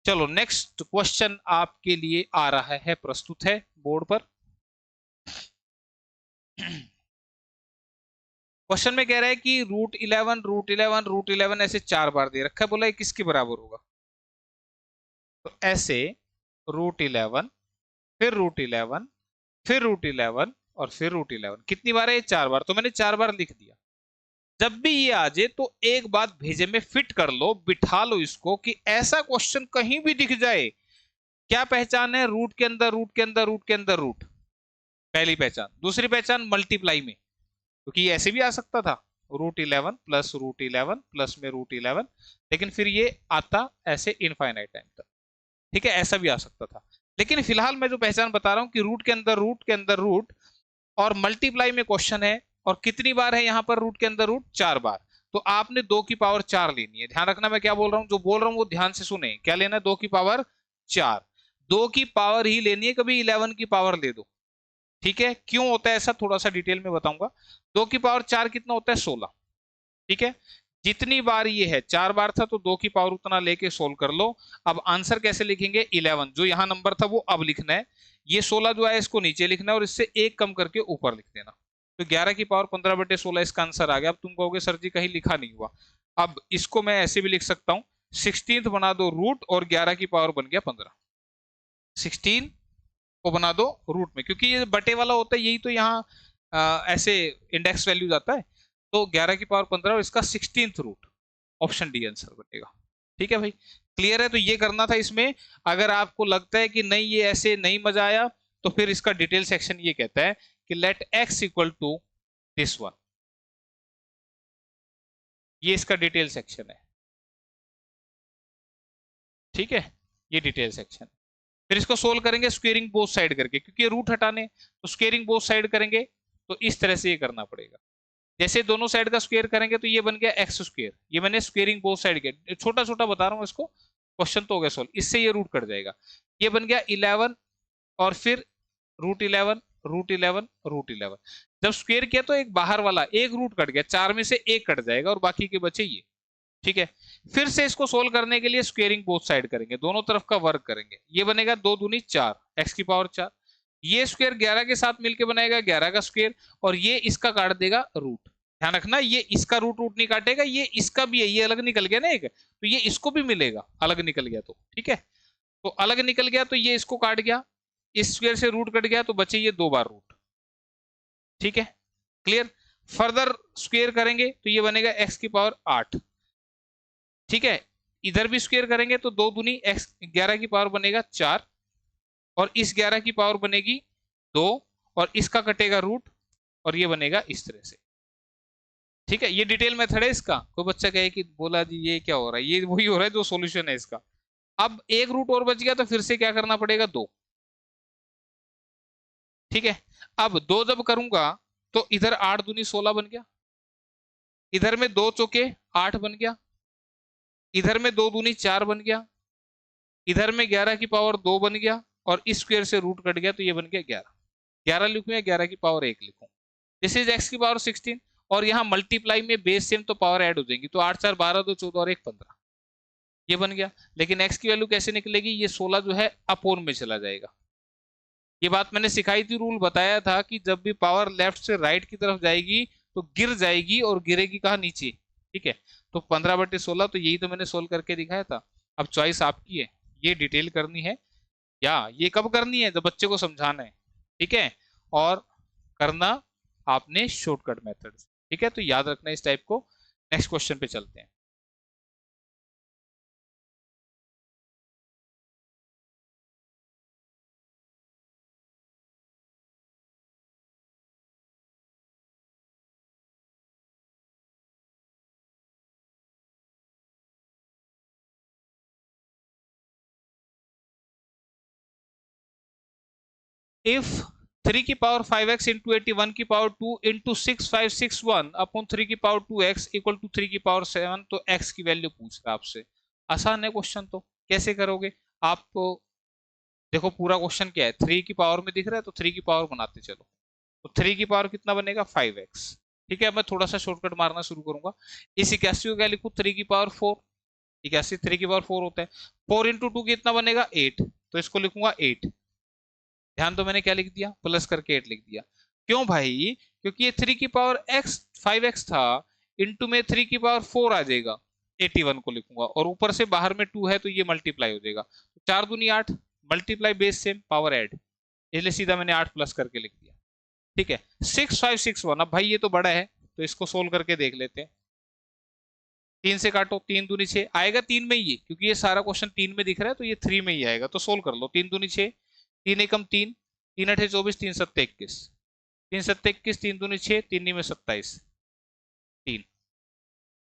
चलो नेक्स्ट क्वेश्चन आपके लिए आ रहा है, प्रस्तुत है बोर्ड पर। क्वेश्चन में कह रहा है कि √11 √11 √11 ऐसे 4 बार दे रखा है, बोला है किसके बराबर होगा। तो ऐसे √11 फिर √11 फिर √11 और फिर √11 कितनी बार है? 4 बार। तो मैंने 4 बार लिख दिया। जब भी ये आ जाए तो एक बात भेजे में फिट कर लो, बिठा लो इसको कि ऐसा क्वेश्चन कहीं भी दिख जाए, क्या पहचान है? रूट के अंदर रूट के अंदर रूट के अंदर रूट, पहली पहचान। दूसरी पहचान मल्टीप्लाई में, क्योंकि ये ऐसे भी आ सकता था √11 प्लस √11 प्लस में √11, लेकिन फिर ये आता ऐसे इनफाइनाइट टाइम तक। ठीक है, ऐसा भी आ सकता था। लेकिन फिलहाल मैं जो पहचान बता रहा हूं कि रूट के अंदर रूट के अंदर रूट, और मल्टीप्लाई में क्वेश्चन है, और कितनी बार है यहां पर रूट के अंदर रूट? 4 बार। तो आपने 2 की पावर 4 लेनी है। ध्यान रखना मैं क्या बोल रहा हूं, जो बोल रहा हूं वो ध्यान से सुने। क्या लेना है? 2 की पावर 4। 2 की पावर ही लेनी है, कभी 11 की पावर ले दो। ठीक है, क्यों होता है ऐसा थोड़ा सा डिटेल में बताऊंगा। 2 की पावर 4 कितना होता है? 16। ठीक है, जितनी बार ये है 4 बार था तो 2 की पावर उतना लेके सोल्व कर लो। अब आंसर कैसे लिखेंगे? 11 जो यहां नंबर था वो अब लिखना है, ये 16 जो है इसको नीचे लिखना है और इससे एक कम करके ऊपर लिख देना। तो 11 की पावर 15/16 इसका आंसर आ गया। अब तुम कहोगे सर जी कहीं लिखा नहीं हुआ। अब इसको मैं ऐसे भी लिख सकता हूँ, 16 बना दो रूट और 11 की पावर बन गया 15। 16 को बना दो रूट में, क्योंकि ये बटे वाला होता है, यही तो यहाँ ऐसे इंडेक्स वैल्यू जाता है। तो 11 की पावर 15 और इसका 16th root, option D answer बनेगा। ठीक है भाई, क्लियर है? तो ये करना था इसमें। अगर आपको लगता है कि नहीं ये ऐसे नहीं मजा आया, तो फिर इसका डिटेल सेक्शन ये कहता है कि let x equal to this one. ये इसका डिटेल सेक्शन है। ठीक है, ये डिटेल सेक्शन। फिर इसको सोल्व करेंगे स्क्वेयरिंग बोथ साइड करके, क्योंकि रूट हटाने तो स्क्वेयरिंग बोथ साइड करेंगे। तो इस तरह से ये करना पड़ेगा। जैसे दोनों साइड का स्क्वायर करेंगे तो ये बन गया x²। ये मैंने स्क्वेयरिंग बोथ साइड के छोटा छोटा बता रहा हूँ इसको, क्वेश्चन तो हो गया सोल्व। इससे ये रूट कट जाएगा। ये बन गया 11 और फिर √11 √11 √11। जब स्क्वायर किया तो एक बाहर वाला एक रूट कट गया, 4 में से एक कट जाएगा और बाकी के बचे ये। ठीक है, फिर से इसको सोल्व करने के लिए स्क्वेयरिंग बोथ साइड करेंगे, दोनों तरफ का वर्क करेंगे। ये बनेगा 2 दूनी 4 x की पावर 4। ये स्क्वायर 11 के साथ मिलकर बनाएगा 11 का स्क्वायर, और ये इसका काट देगा रूट। ध्यान रखना, ये इसका रूट रूट नहीं काटेगा, ये इसका भी है, ये अलग निकल गया ना एक, तो ये इसको भी मिलेगा अलग निकल गया तो। ठीक है, तो अलग निकल गया तो ये इसको काट गया, इस स्क्वायर से रूट कट गया तो बचे ये 2 बार रूट। ठीक है, क्लियर? फर्दर स्क्वायर करेंगे तो ये बनेगा x की पावर 8। ठीक है, इधर भी स्क्वायर करेंगे तो 2 दूनी x 11 की पावर बनेगा 4, और इस 11 की पावर बनेगी 2, और इसका कटेगा रूट, और ये बनेगा इस तरह से। ठीक है, ये डिटेल मेथड है इसका। कोई बच्चा कहे कि बोला जी ये क्या हो रहा है, ये वही हो रहा है जो सॉल्यूशन है इसका। अब एक रूट और बच गया तो फिर से क्या करना पड़ेगा? 2। ठीक है, अब 2 जब करूंगा तो इधर 8 दूनी 16 बन गया, इधर में 2 चौके 8 बन गया, इधर में 2 दूनी 4 बन गया, इधर में 11 की पावर 2 बन गया, और इस स्क्वायर से रूट कट गया तो ये बन गया 11। 11 लिखूं या 11 की पावर 1 लिखूं? दिस इज x की पावर 16, और यहाँ मल्टीप्लाई में बेस सेम तो पावर ऐड हो जाएंगी, तो 8 4 12 2 14 और 1 15, ये बन गया। लेकिन x की वैल्यू कैसे निकलेगी? ये 16 जो है अपोन में चला जाएगा। ये बात मैंने सिखाई थी, रूल बताया था कि जब भी पावर लेफ्ट से राइट की तरफ जाएगी तो गिर जाएगी, और गिरेगी कहाँ? नीचे। ठीक है, तो 15/16, तो यही तो मैंने सोल्व करके दिखाया था। अब चॉइस आपकी है, ये डिटेल करनी है या ये कब करनी है? जब बच्चे को समझाना है। ठीक है, और करना आपने शॉर्टकट मेथड। ठीक है, तो याद रखना इस टाइप को। नेक्स्ट क्वेश्चन पे चलते हैं। इफ 3 की पावर 5x इंटू 81 की पावर 2 इंटू 6561 अपॉन 3 की पावर 2x इक्वल टू 3 की पावर 7, तो x की वैल्यू पूछ रहा है आपसे। आसान है क्वेश्चन, तो कैसे करोगे आप? तो देखो पूरा क्वेश्चन क्या है, 3 की पावर में दिख रहा है तो 3 की पावर बनाते चलो। तो 3 की पावर कितना बनेगा? 5x। ठीक है, मैं थोड़ा सा शॉर्टकट मारना शुरू करूंगा। इस 81 को क्या लिखूं? 3 की पावर 4। 81 3 की पावर 4 होता है। 4 इंटू 2 कितना बनेगा? 8, तो इसको लिखूंगा 8। ध्यान दो मैंने क्या लिख दिया? प्लस करके 8 लिख दिया। क्यों भाई? क्योंकि ये 3 की पावर x 5x था, इंटू में 3 की पावर 4 आ जाएगा, 81 को लिखूंगा, और ऊपर से बाहर में 2 है तो ये मल्टीप्लाई हो जाएगा, तो 4 दूनी 8, multiply base same, power add, इसलिए सीधा मैंने 8 प्लस करके लिख दिया। ठीक है, 6561। अब भाई ये तो बड़ा है तो इसको सोल्व करके देख लेते हैं। 3 से काटो, 3 दूनी 6 आएगा, 3 में ही, क्योंकि ये सारा क्वेश्चन 3 में दिख रहा है तो ये 3 में ही आएगा, तो सोल्व कर लो। 3 दूनी 6, 3 एकम 3, 3 अठे 24, 3 सत्ते 21, 3 सत्ते 21, 3 दूनी 6, 3 में 27, 3,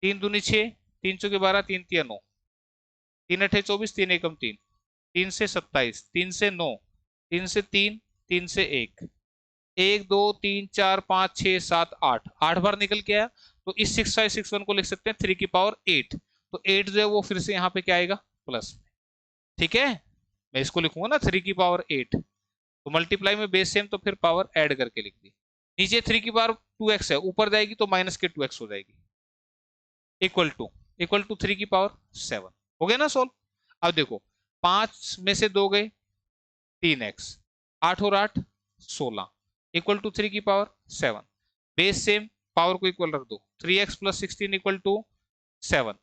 3 दूनी 6, 3 चौके 12, 3 तिया 9, 3 अठे 24, 3 एकम 3, 3 से 27, 3 से 9, 3 से 3, 3 से 1, 1 2 3 4 5 6 7 8, 8 बार निकल के आया, तो इस 6561 को लिख सकते हैं 3 की पावर 8, तो 8 जो है वो फिर से यहाँ पे क्या आएगा, प्लस। ठीक है, मैं इसको लिखूंगा ना 3 की पावर 8, तो मल्टीप्लाई में बेस सेम, तो फिर पावर ऐड करके लिख दी। नीचे 3 की पावर 2x है, ऊपर जाएगी तो माइनस के 2x हो जाएगी, इक्वल टू 3 की पावर 7। हो गया ना सोल्व। अब देखो 5 में से 2 गए, 3x, 8 और 8 16, इक्वल टू 3 की पावर 7, बेस सेम, पावर को इक्वल रख दो, 3x plus 16 equal to 7,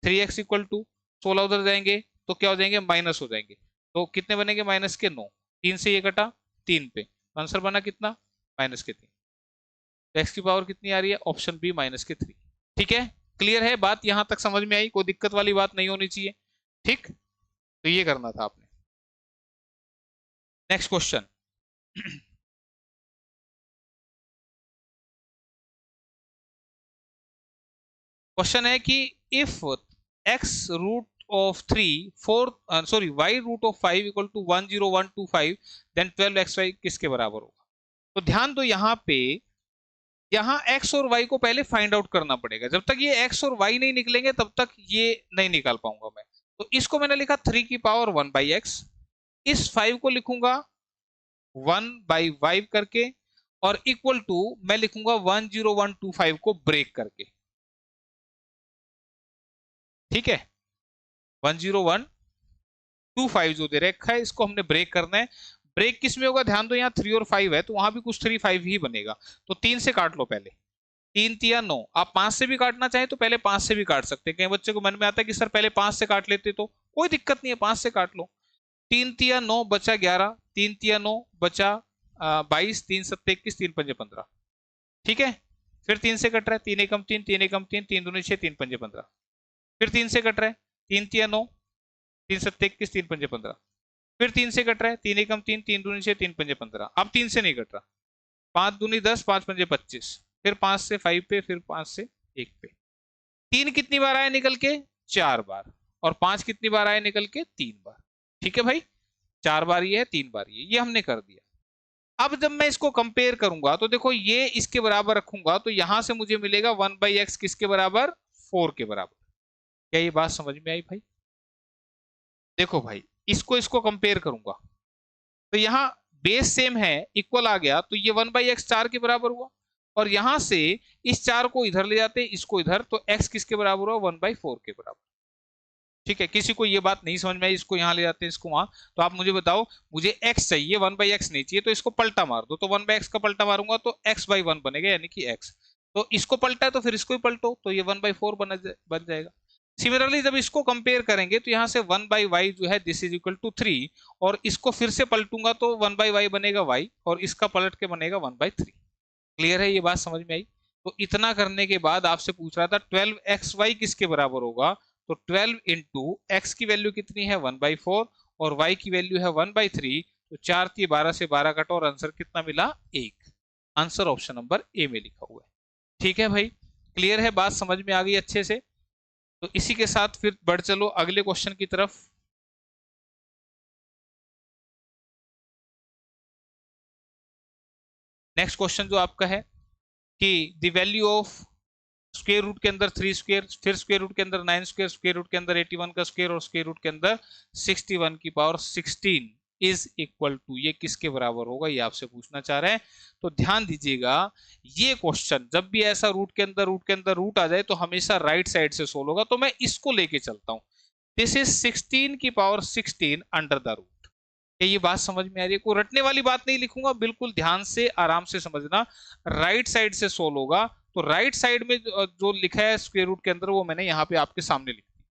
3x equal to 16 उधर जाएंगे तो क्या हो जाएंगे, माइनस हो जाएंगे, तो कितने बनेंगे, माइनस के 9, 3 से ये कटा 3 पे, आंसर बना कितना, माइनस के 3, तो x की पावर कितनी आ रही है, ऑप्शन बी माइनस के 3। ठीक है, क्लियर है बात, यहां तक समझ में आई, कोई दिक्कत वाली बात नहीं होनी चाहिए। ठीक, तो ये करना था आपने। नेक्स्ट क्वेश्चन, क्वेश्चन है कि if x root of 3 4 sorry y root of 5 equal to 10125, then 12xy किसके बराबर होगा। तो ध्यान दो यहाँ पे, यहाँ x और y को पहले फाइंड आउट करना पड़ेगा, जब तक ये x और y नहीं निकलेंगे तब तक ये नहीं निकाल पाऊंगा मैं। तो इसको मैंने लिखा 3 की पावर 1 बाई एक्स, इस 5 को लिखूंगा 1 बाई 5 करके, और इक्वल टू मैं लिखूंगा 10125 को ब्रेक करके। ठीक है, 10125 जो दे रखा है इसको हमने ब्रेक करना है। ब्रेक किस में होगा, ध्यान दो यहाँ 3 और 5 है तो वहां भी कुछ 3 5 ही बनेगा, तो 3 से काट लो पहले, 3 तिया 9, आप 5 से भी काटना चाहे तो पहले 5 से भी काट सकते हैं। कई बच्चे को मन में आता है कि सर पहले 5 से काट लेते, तो कोई दिक्कत नहीं है, 5 से काट लो। 3 तिया 9 बचा 11, 3 तिया 9 बचा 22, 3 सत्ते 21, 3 पंजे 15। ठीक है, फिर 3 से कट रहा है, 3 एकम 3, 3 एकम 3, 3 दूनी 6, 3 पंजे 15, फिर 3 से कट रहा है, 3 तिया 9, 3 सत्ते 21, 3 पंजे 15, फिर 3 से कट रहा है, 3 एकम 3, 3 दूनी 6, 3 पंजे 15, अब 3 से नहीं कट रहा, 5 दूनी 10, 5 पंजे 25, फिर 5 से 5 पे, फिर 5 से 1 पे। 3 कितनी बार आया निकल के, 4 बार, और 5 कितनी बार आया निकल के, 3 बार। ठीक है भाई, 4 बार ये है, 3 बार ये हमने कर दिया। अब जब मैं इसको कंपेयर करूंगा तो देखो ये इसके बराबर रखूंगा तो यहां से मुझे मिलेगा 1 बाई एक्स किसके बराबर, 4 के बराबर। क्या ये बात समझ में आई भाई। देखो भाई, इसको कंपेयर करूंगा तो यहाँ बेस सेम है, इक्वल आ गया, तो ये 1 बाई एक्स 4 के बराबर हुआ, और यहां से इस 4 को इधर ले जाते इसको इधर, तो x किसके बराबर हुआ, 1 बाई 4 के बराबर। ठीक है, किसी को ये बात नहीं समझ में आई, इसको यहाँ ले जाते हैं इसको वहां, तो आप मुझे बताओ, मुझे x चाहिए, 1 बाई एक्स नहीं चाहिए, तो इसको पलटा मार दो, तो 1 बाई एक्स का पलटा मारूंगा तो x बाई 1 बनेगा, यानी कि x, तो इसको पलटा है तो फिर इसको ही पलटो, तो ये 1 बाई 4 बन जाएगा। सिमिलरली जब इसको कंपेयर करेंगे तो यहाँ से 1 बाई वाई जो है दिस इज इक्वल टू 3, और इसको फिर से पलटूंगा तो 1 बाई वाई बनेगा y, और इसका पलट के बनेगा 1 बाई 3। क्लियर है, ये बात समझ में आई। तो इतना करने के बाद आपसे पूछ रहा था 12xy किसके बराबर होगा, तो 12 इंटू एक्स की वैल्यू कितनी है, 1 बाई 4, और y की वैल्यू है 1 बाई 3, तो 4 थी 12 से 12 कटा, और आंसर कितना मिला, 1। आंसर ऑप्शन नंबर ए में लिखा हुआ है। ठीक है भाई, क्लियर है, बात समझ में आ गई अच्छे से। तो इसी के साथ फिर बढ़ चलो अगले क्वेश्चन की तरफ। नेक्स्ट क्वेश्चन जो आपका है कि the value of square root के अंदर 3 स्क्वायर, फिर स्क्वायर रूट के अंदर 9 स्क्वायर, स्क्वायर रूट के अंदर 81 का स्क्वायर, और स्क्वायर रूट के अंदर 61 की पावर 16 इज इक्वल टू, ये किसके बराबर होगा, ये आपसे पूछना चाह रहे हैं। तो ध्यान दीजिएगा, ये क्वेश्चन जब भी ऐसा रूट के अंदर रूट आ जाए तो हमेशा राइट साइड से सोल्व होगा, तो मैं इसको लेके चलता हूं, दिस इज 16 की पावर 16 अंडर द रूट। ये बात समझ में आ रही है, कोई रटने वाली बात नहीं लिखूंगा, बिल्कुल ध्यान से आराम से समझना, राइट साइड से सोल्व होगा तो राइट साइड में जो लिखा है स्क्वायर रूट के अंदर वो मैंने यहाँ पे आपके सामने लिख दिया।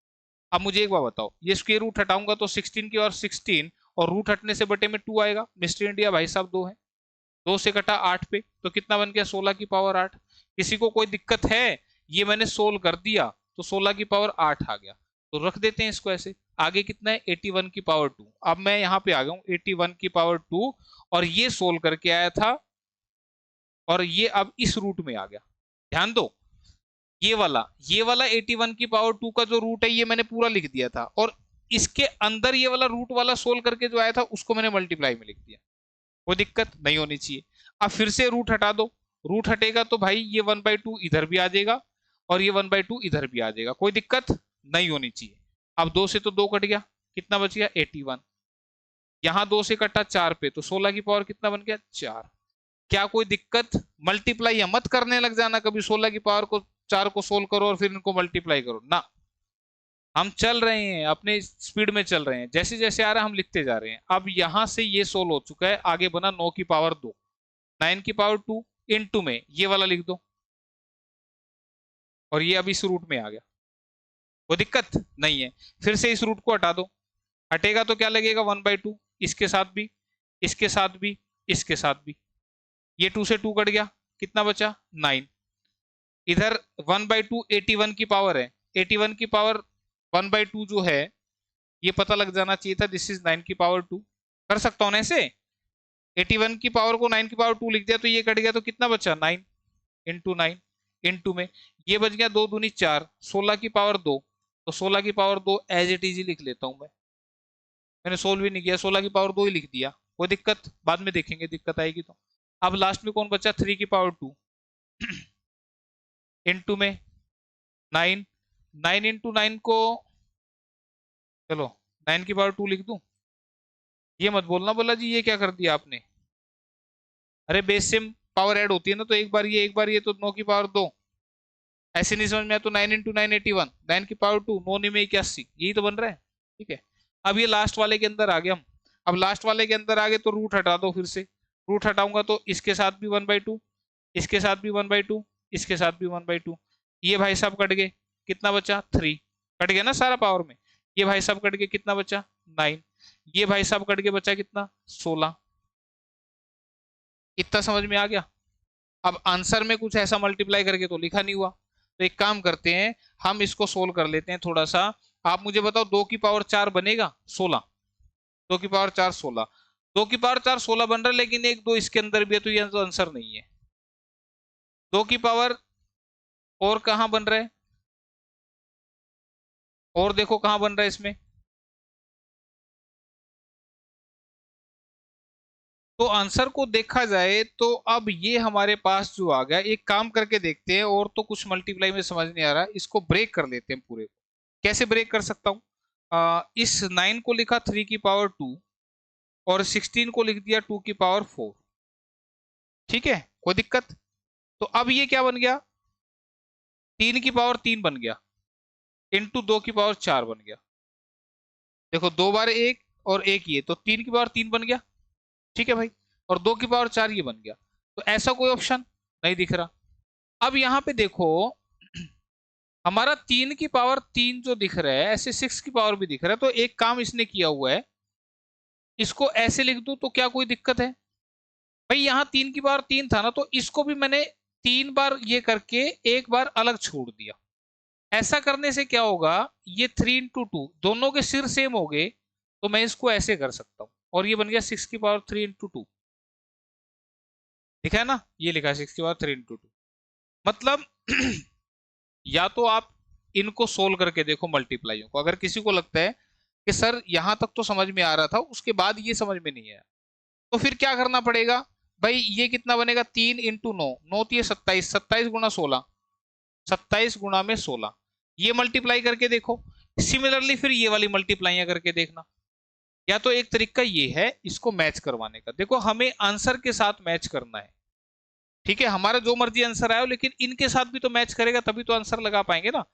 अब मुझे एक बात बताओ, ये स्क्वायर रूट हटाऊंगा तो 16 की और 16 और रूट हटने से बटे में 2 आएगा। मिस्टर इंडिया भाई साहब 2 है, 2 से कटा 8 पे, तो कितना बन गया 16 की पावर 8। किसी को कोई दिक्कत है? ये मैंने सोल्व कर दिया तो 16 की पावर 8 आ गया, तो रख देते हैं इसको ऐसे। आगे कितना है 81 की पावर 2। अब मैं यहाँ पे आ गया हूँ 81 की पावर 2 और ये सोल्व करके आया था और ये अब इस रूट में आ गया। ध्यान दो, ये वाला 81 की पावर 2 का जो रूट है ये मैंने पूरा लिख दिया था और इसके अंदर ये वाला रूट वाला सोल्व करके जो आया था उसको मैंने मल्टीप्लाई में लिख दिया। कोई दिक्कत नहीं होनी चाहिए। अब फिर से रूट हटा दो, रूट हटेगा तो भाई ये 1/2 इधर भी आ जाएगा और ये 1/2 इधर भी आ जाएगा, कोई दिक्कत नहीं होनी चाहिए। अब 2 से तो 2 कट गया, कितना बच गया 81। यहां 2 से कटा 4 पे, तो 16 की पावर कितना बन गया 4। क्या कोई दिक्कत? मल्टीप्लाई या मत करने लग जाना कभी 16 की पावर को 4 को सोल्व करो और फिर इनको मल्टीप्लाई करो ना। हम चल रहे हैं अपने स्पीड में चल रहे हैं, जैसे जैसे आ रहा है हम लिखते जा रहे हैं। अब यहां से ये सोल्व हो चुका है, आगे बना 9 की पावर 2, 9 की पावर 2 इनटू में ये वाला लिख दो और ये अब इस रूट में आ गया, कोई दिक्कत नहीं है। फिर से इस रूट को हटा दो, हटेगा तो क्या लगेगा 1/2, इसके साथ भी, इसके साथ भी, इसके साथ भी। ये 2 से 2 कट गया, कितना बचा 9। इधर 1/2 81 की पावर है, 81 की पावर 1/2 जो है ये पता लग जाना चाहिए था, दिस इज 9 की पावर 2। कर सकता हूं ना ऐसे, 81 की पावर को 9 की पावर 2 लिख दिया तो ये कट गया, तो कितना बचा 9 इंटू 9 इंटू में ये बच गया 2 दूनी 4, 16 की पावर 2, तो 16 की पावर 2 एज इट इज लिख लेता हूं मैं। मैंने सोल्व भी नहीं किया, 16 की पावर 2 ही लिख दिया, कोई दिक्कत बाद में देखेंगे दिक्कत आएगी तो। अब लास्ट में कौन बचा 3 की पावर 2 इंटू में 9, 9 इंटू 9 को चलो 9 की पावर 2 लिख दूं। ये मत बोलना बोला जी ये क्या कर दिया आपने, अरे बेस से पावर ऐड होती है ना, तो एक बार ये तो 9 की पावर 2, ऐसे नहीं समझ में आया तो 9 इंटू 9 81, 9 की पावर 2, 9 में 81, यही तो बन रहा है। ठीक है, अब ये लास्ट वाले के अंदर आ गए हम। अब लास्ट वाले के अंदर आ गए तो रूट हटा दो, फिर से रूट हटाऊंगा तो इसके साथ भी 1/2, इसके साथ भी 1/2, इसके साथ भी 1/2, ये भाई साहब कट गए, कितना बचा 3, कट गया ना सारा पावर में। ये भाई साहब कट गए, कितना बचा 9, ये भाई साहब कट के बचा कितना 16। इतना समझ में आ गया। अब आंसर में कुछ ऐसा मल्टीप्लाई करके तो लिखा नहीं हुआ, तो एक काम करते हैं हम इसको सोल्व कर लेते हैं थोड़ा सा। आप मुझे बताओ 2 की पावर 4 बनेगा 16, 2 की पावर 4 16, 2 की पावर 4 16 बन रहा है, लेकिन 1 2 इसके अंदर भी है तो ये तो आंसर नहीं है। 2 की पावर और कहां बन रहा है, और देखो कहां बन रहा है इसमें, तो आंसर को देखा जाए तो अब ये हमारे पास जो आ गया, एक काम करके देखते हैं, और तो कुछ मल्टीप्लाई में समझ नहीं आ रहा, इसको ब्रेक कर लेते हैं पूरे को। कैसे ब्रेक कर सकता हूं, इस 9 को लिखा 3 की पावर 2 और 16 को लिख दिया 2 की पावर 4, ठीक है कोई दिक्कत। तो अब ये क्या बन गया 3 की पावर 3 बन गया इंटू 2 की पावर 4 बन गया। देखो 2 बार 1 और 1 ये, तो 3 की पावर 3 बन गया, ठीक है भाई, और 2 की पावर 4 ये बन गया। तो ऐसा कोई ऑप्शन नहीं दिख रहा। अब यहां पे देखो हमारा 3 की पावर 3 जो दिख रहा है, ऐसे 6 की पावर भी दिख रहा है, तो एक काम इसने किया हुआ है, इसको ऐसे लिख दूं तो क्या कोई दिक्कत है भाई। यहाँ 3 की पावर 3 था ना, तो इसको भी मैंने 3 बार ये करके एक बार अलग छोड़ दिया। ऐसा करने से क्या होगा, ये 3 इंटू 2 दोनों के सिर सेम हो गए, तो मैं इसको ऐसे कर सकता हूं और ये बन गया 6 की पावर 3 इंटू 2, लिखा है ना, ये लिखा है 6 की पावर 3 इंटू 2। मतलब या तो आप इनको सोल्व करके देखो मल्टीप्लाइयों को, अगर किसी को लगता है कि सर यहां तक तो समझ में आ रहा था उसके बाद ये समझ में नहीं आया, तो फिर क्या करना पड़ेगा भाई। ये कितना बनेगा 3 इंटू 9, 9 ये 27, 27 गुना 16, 27 गुना में 16, ये मल्टीप्लाई करके देखो। सिमिलरली फिर ये वाली मल्टीप्लाइयां करके देखना। या तो एक तरीका ये है इसको मैच करवाने का, देखो हमें आंसर के साथ मैच करना है, ठीक है, हमारा जो मर्जी आंसर आए, लेकिन इनके साथ भी तो मैच करेगा तभी तो आंसर लगा पाएंगे ना।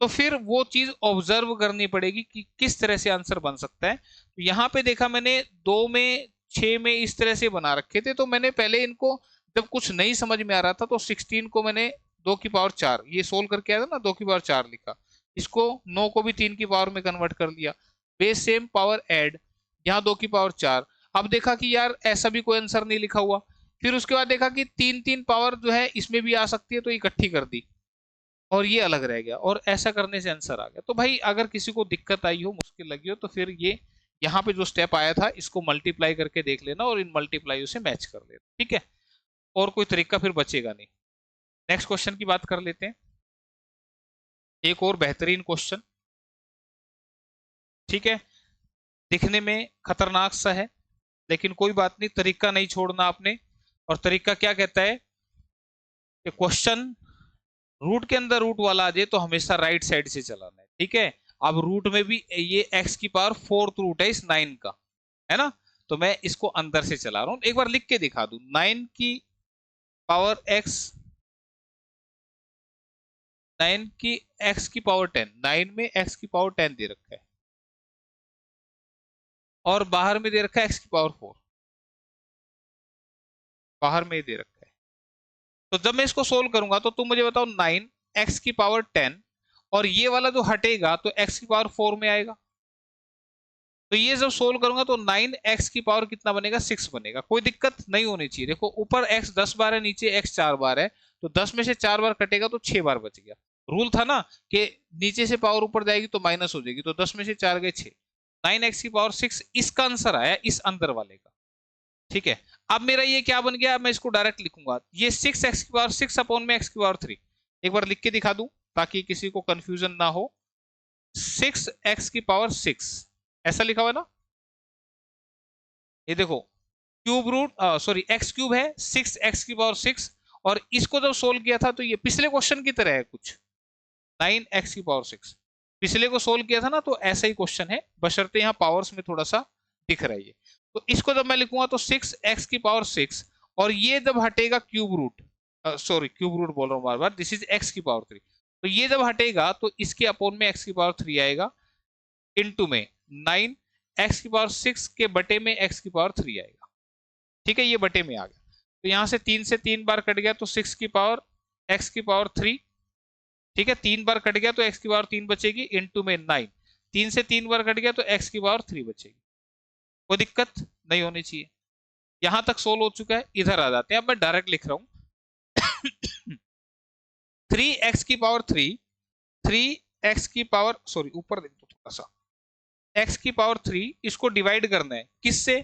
तो फिर वो चीज ऑब्जर्व करनी पड़ेगी कि किस तरह से आंसर बन सकता है। तो यहाँ पे देखा मैंने 2 में 6 में इस तरह से बना रखे थे, तो मैंने पहले इनको जब कुछ नहीं समझ में आ रहा था तो 16 को मैंने 2 की पावर 4, ये सोल्व करके आया था ना, 2 की पावर 4 लिखा, इसको 9 को भी 3 की पावर में कन्वर्ट कर लिया, बेस सेम पावर ऐड, यहाँ 2 की पावर 4। अब देखा कि यार ऐसा भी कोई आंसर नहीं लिखा हुआ, फिर उसके बाद देखा कि 3 पावर जो है इसमें भी आ सकती है, तो इकट्ठी कर दी और ये अलग रह गया, और ऐसा करने से आंसर आ गया। तो भाई अगर किसी को दिक्कत आई हो, मुश्किल लगी हो, तो फिर ये यहाँ पे जो स्टेप आया था इसको मल्टीप्लाई करके देख लेना और इन मल्टीप्लाई से मैच कर लेना, ठीक है। और कोई तरीका फिर बचेगा नहीं। नेक्स्ट क्वेश्चन की बात कर लेते हैं, एक और बेहतरीन क्वेश्चन, ठीक है। दिखने में खतरनाक सा है, लेकिन कोई बात नहीं, तरीका नहीं छोड़ना आपने। और तरीका क्या कहता है कि क्वेश्चन रूट के अंदर रूट वाला आ जाए तो हमेशा राइट साइड से चलाना है, ठीक है। अब रूट में भी ये x की पावर 4th रूट है इस 9 का, है ना, तो मैं इसको अंदर से चला रहा हूं, एक बार लिख के दिखा दूं, 9 की पावर x, 9 की x की पावर 10, 9 में x की पावर 10 दे रखा है और बाहर में दे रखा है x की पावर 4, बाहर में दे रखा है। तो जब मैं इसको सोल्व करूंगा तो तुम मुझे बताओ, 9 x की पावर 10 और ये वाला जो हटेगा तो x की पावर 4 में आएगा, तो ये जब सोल्व करूंगा तो 9x की पावर कितना बनेगा, 6 बनेगा। कोई दिक्कत नहीं होनी चाहिए। देखो ऊपर x 10 बार है, नीचे x 4 बार है, तो 10 में से 4 बार कटेगा तो 6 बार बच गया। रूल था ना कि नीचे से पावर ऊपर जाएगी तो माइनस हो जाएगी, तो 10 में से 4 गए 6, 9x की पावर 6 इसका आंसर आया इस अंदर वाले का, ठीक है। अब मेरा ये क्या बन गया, मैं इसको डायरेक्ट लिखूंगा, ये 6x की पावर 6 अपॉन में x की पावर 3, एक बार लिख के दिखा दूं ताकि किसी को कंफ्यूजन ना हो। 6x की पावर 6 ऐसा लिखा हुआ है ना, ये देखो cube root sorry x cube है, 6x की पावर 6, और इसको जब सोल्व किया था तो ये पिछले क्वेश्चन की तरह है कुछ, 9x की पावर 6, पिछले को सोल्व किया था ना, तो ऐसा ही क्वेश्चन है, बशर्ते यहाँ पावर्स में थोड़ा सा दिख रहा है। तो इसको जब मैं लिखूंगा तो 6x की पावर 6, और ये जब हटेगा cube root, sorry cube root बोल रहा हूँ बार बार, दिस इज x की पावर 3, तो ये जब हटेगा तो इसके अपॉन में x की पावर 3 आएगा, इनटू में 9 x की पावर 6 के बटे में x की पावर 3 आएगा, ठीक है, ये बटे में आ गया। तो यहां से 3 से 3 बार कट गया तो 6 की पावर x की पावर 3, ठीक है, 3 बार कट गया तो x की पावर 3 बचेगी, इनटू में 9, 3 से 3 बार कट गया तो x की पावर 3 बचेगी। कोई दिक्कत नहीं होनी चाहिए। यहां तक सोल्व हो चुका है, इधर आ जाते हैं। अब मैं डायरेक्ट लिख रहा हूं 3x की पावर 3, 3x की पावर, सॉरी ऊपर देख दो थोड़ा सा, x की पावर 3 इसको डिवाइड करना है किससे,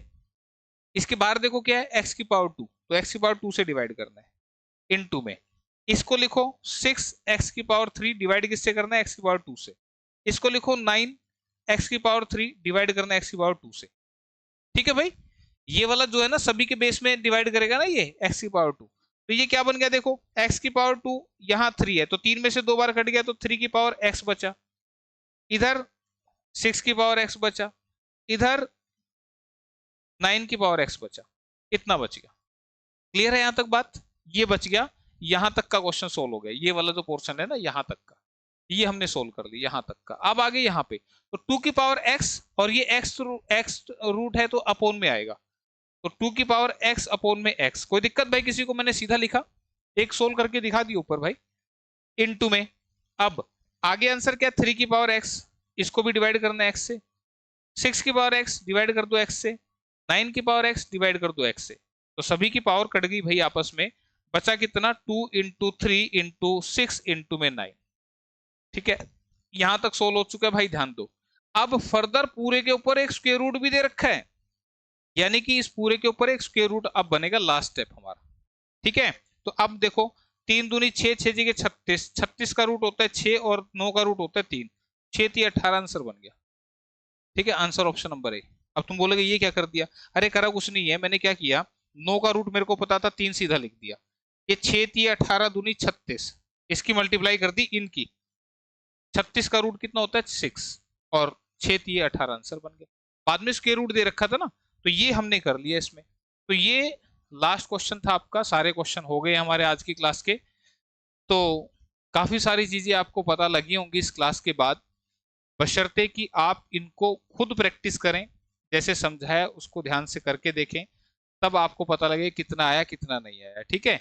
इसके बाहर देखो क्या है, x की पावर 2, तो x की पावर 2 से डिवाइड करना है, इनटू में इसको लिखो 6x की पावर 3 डिवाइड किससे करना है, x की पावर 2 से, इसको लिखो 9x की पावर 3 डिवाइड करना है x की पावर 2 से, ठीक है भाई। ये वाला जो है ना सभी के बेस में डिवाइड करेगा ना ये x की पावर 2, तो ये क्या बन गया, देखो x की पावर 2 यहाँ 3 है, तो 3 में से 2 बार कट गया तो 3 की पावर x बचा, इधर 6 की पावर x बचा, इधर 9 की पावर x बचा, इतना बच गया। क्लियर है यहां तक बात, ये बच गया, यहां तक का क्वेश्चन सोल्व हो गया, ये वाला जो पोर्शन है ना यहां तक का, ये हमने सोल्व कर लिया यहां तक का। अब आगे यहाँ पे तो 2 की पावर x, और ये x रूट है तो अपोन में आएगा, तो 2 की पावर x अपोन में x। कोई दिक्कत भाई किसी को, मैंने सीधा लिखा, एक सोल्व करके दिखा दिया ऊपर भाई, इनटू में। अब आगे आंसर क्या, 3 की पावर x, इसको भी डिवाइड करना है x से, 6 की पावर x डिवाइड कर दो x से, 9 की पावर x डिवाइड कर दो x से, तो सभी की पावर कट गई भाई आपस में, बचा कितना, 2 इंटू 3 इंटू 6 इंटू में 9, ठीक है। यहां तक सोल्व हो चुका है भाई, ध्यान दो। अब फर्दर पूरे के ऊपर एक स्क्वायर रूट भी दे रखा है, यानी कि इस पूरे के ऊपर एक स्क्वायर रूट अब बनेगा लास्ट स्टेप हमारा, ठीक है। तो अब देखो 3 दूनी 6, 6 जगह 36, 36 का रूट होता है 6 और 9 का रूट होता है 3, 6 3 18 आंसर बन गया, ठीक है, आंसर ऑप्शन नंबर ए। अब तुम बोलोगे ये क्या कर दिया, अरे करा कुछ नहीं है, मैंने क्या किया, 9 का रूट मेरे को पता था, 3 सीधा लिख दिया, ये 6 3 18 दूनी 36, इसकी मल्टीप्लाई कर दी इनकी, 36 का रूट कितना होता है 6, और 6 3 18 आंसर बन गया। बाद में स्क्वायर रूट दे रखा था ना, तो ये हमने कर लिया इसमें। तो ये लास्ट क्वेश्चन था आपका, सारे क्वेश्चन हो गए हमारे आज की क्लास के। तो काफी सारी चीजें आपको पता लगी होंगी इस क्लास के बाद, बशर्ते कि आप इनको खुद प्रैक्टिस करें, जैसे समझाया उसको ध्यान से करके देखें, तब आपको पता लगे कितना आया कितना नहीं आया, ठीक है।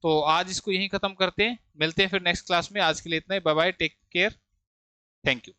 तो आज इसको यहीं खत्म करते हैं, मिलते हैं फिर नेक्स्ट क्लास में। आज के लिए इतना ही, bye bye, take care, thank you.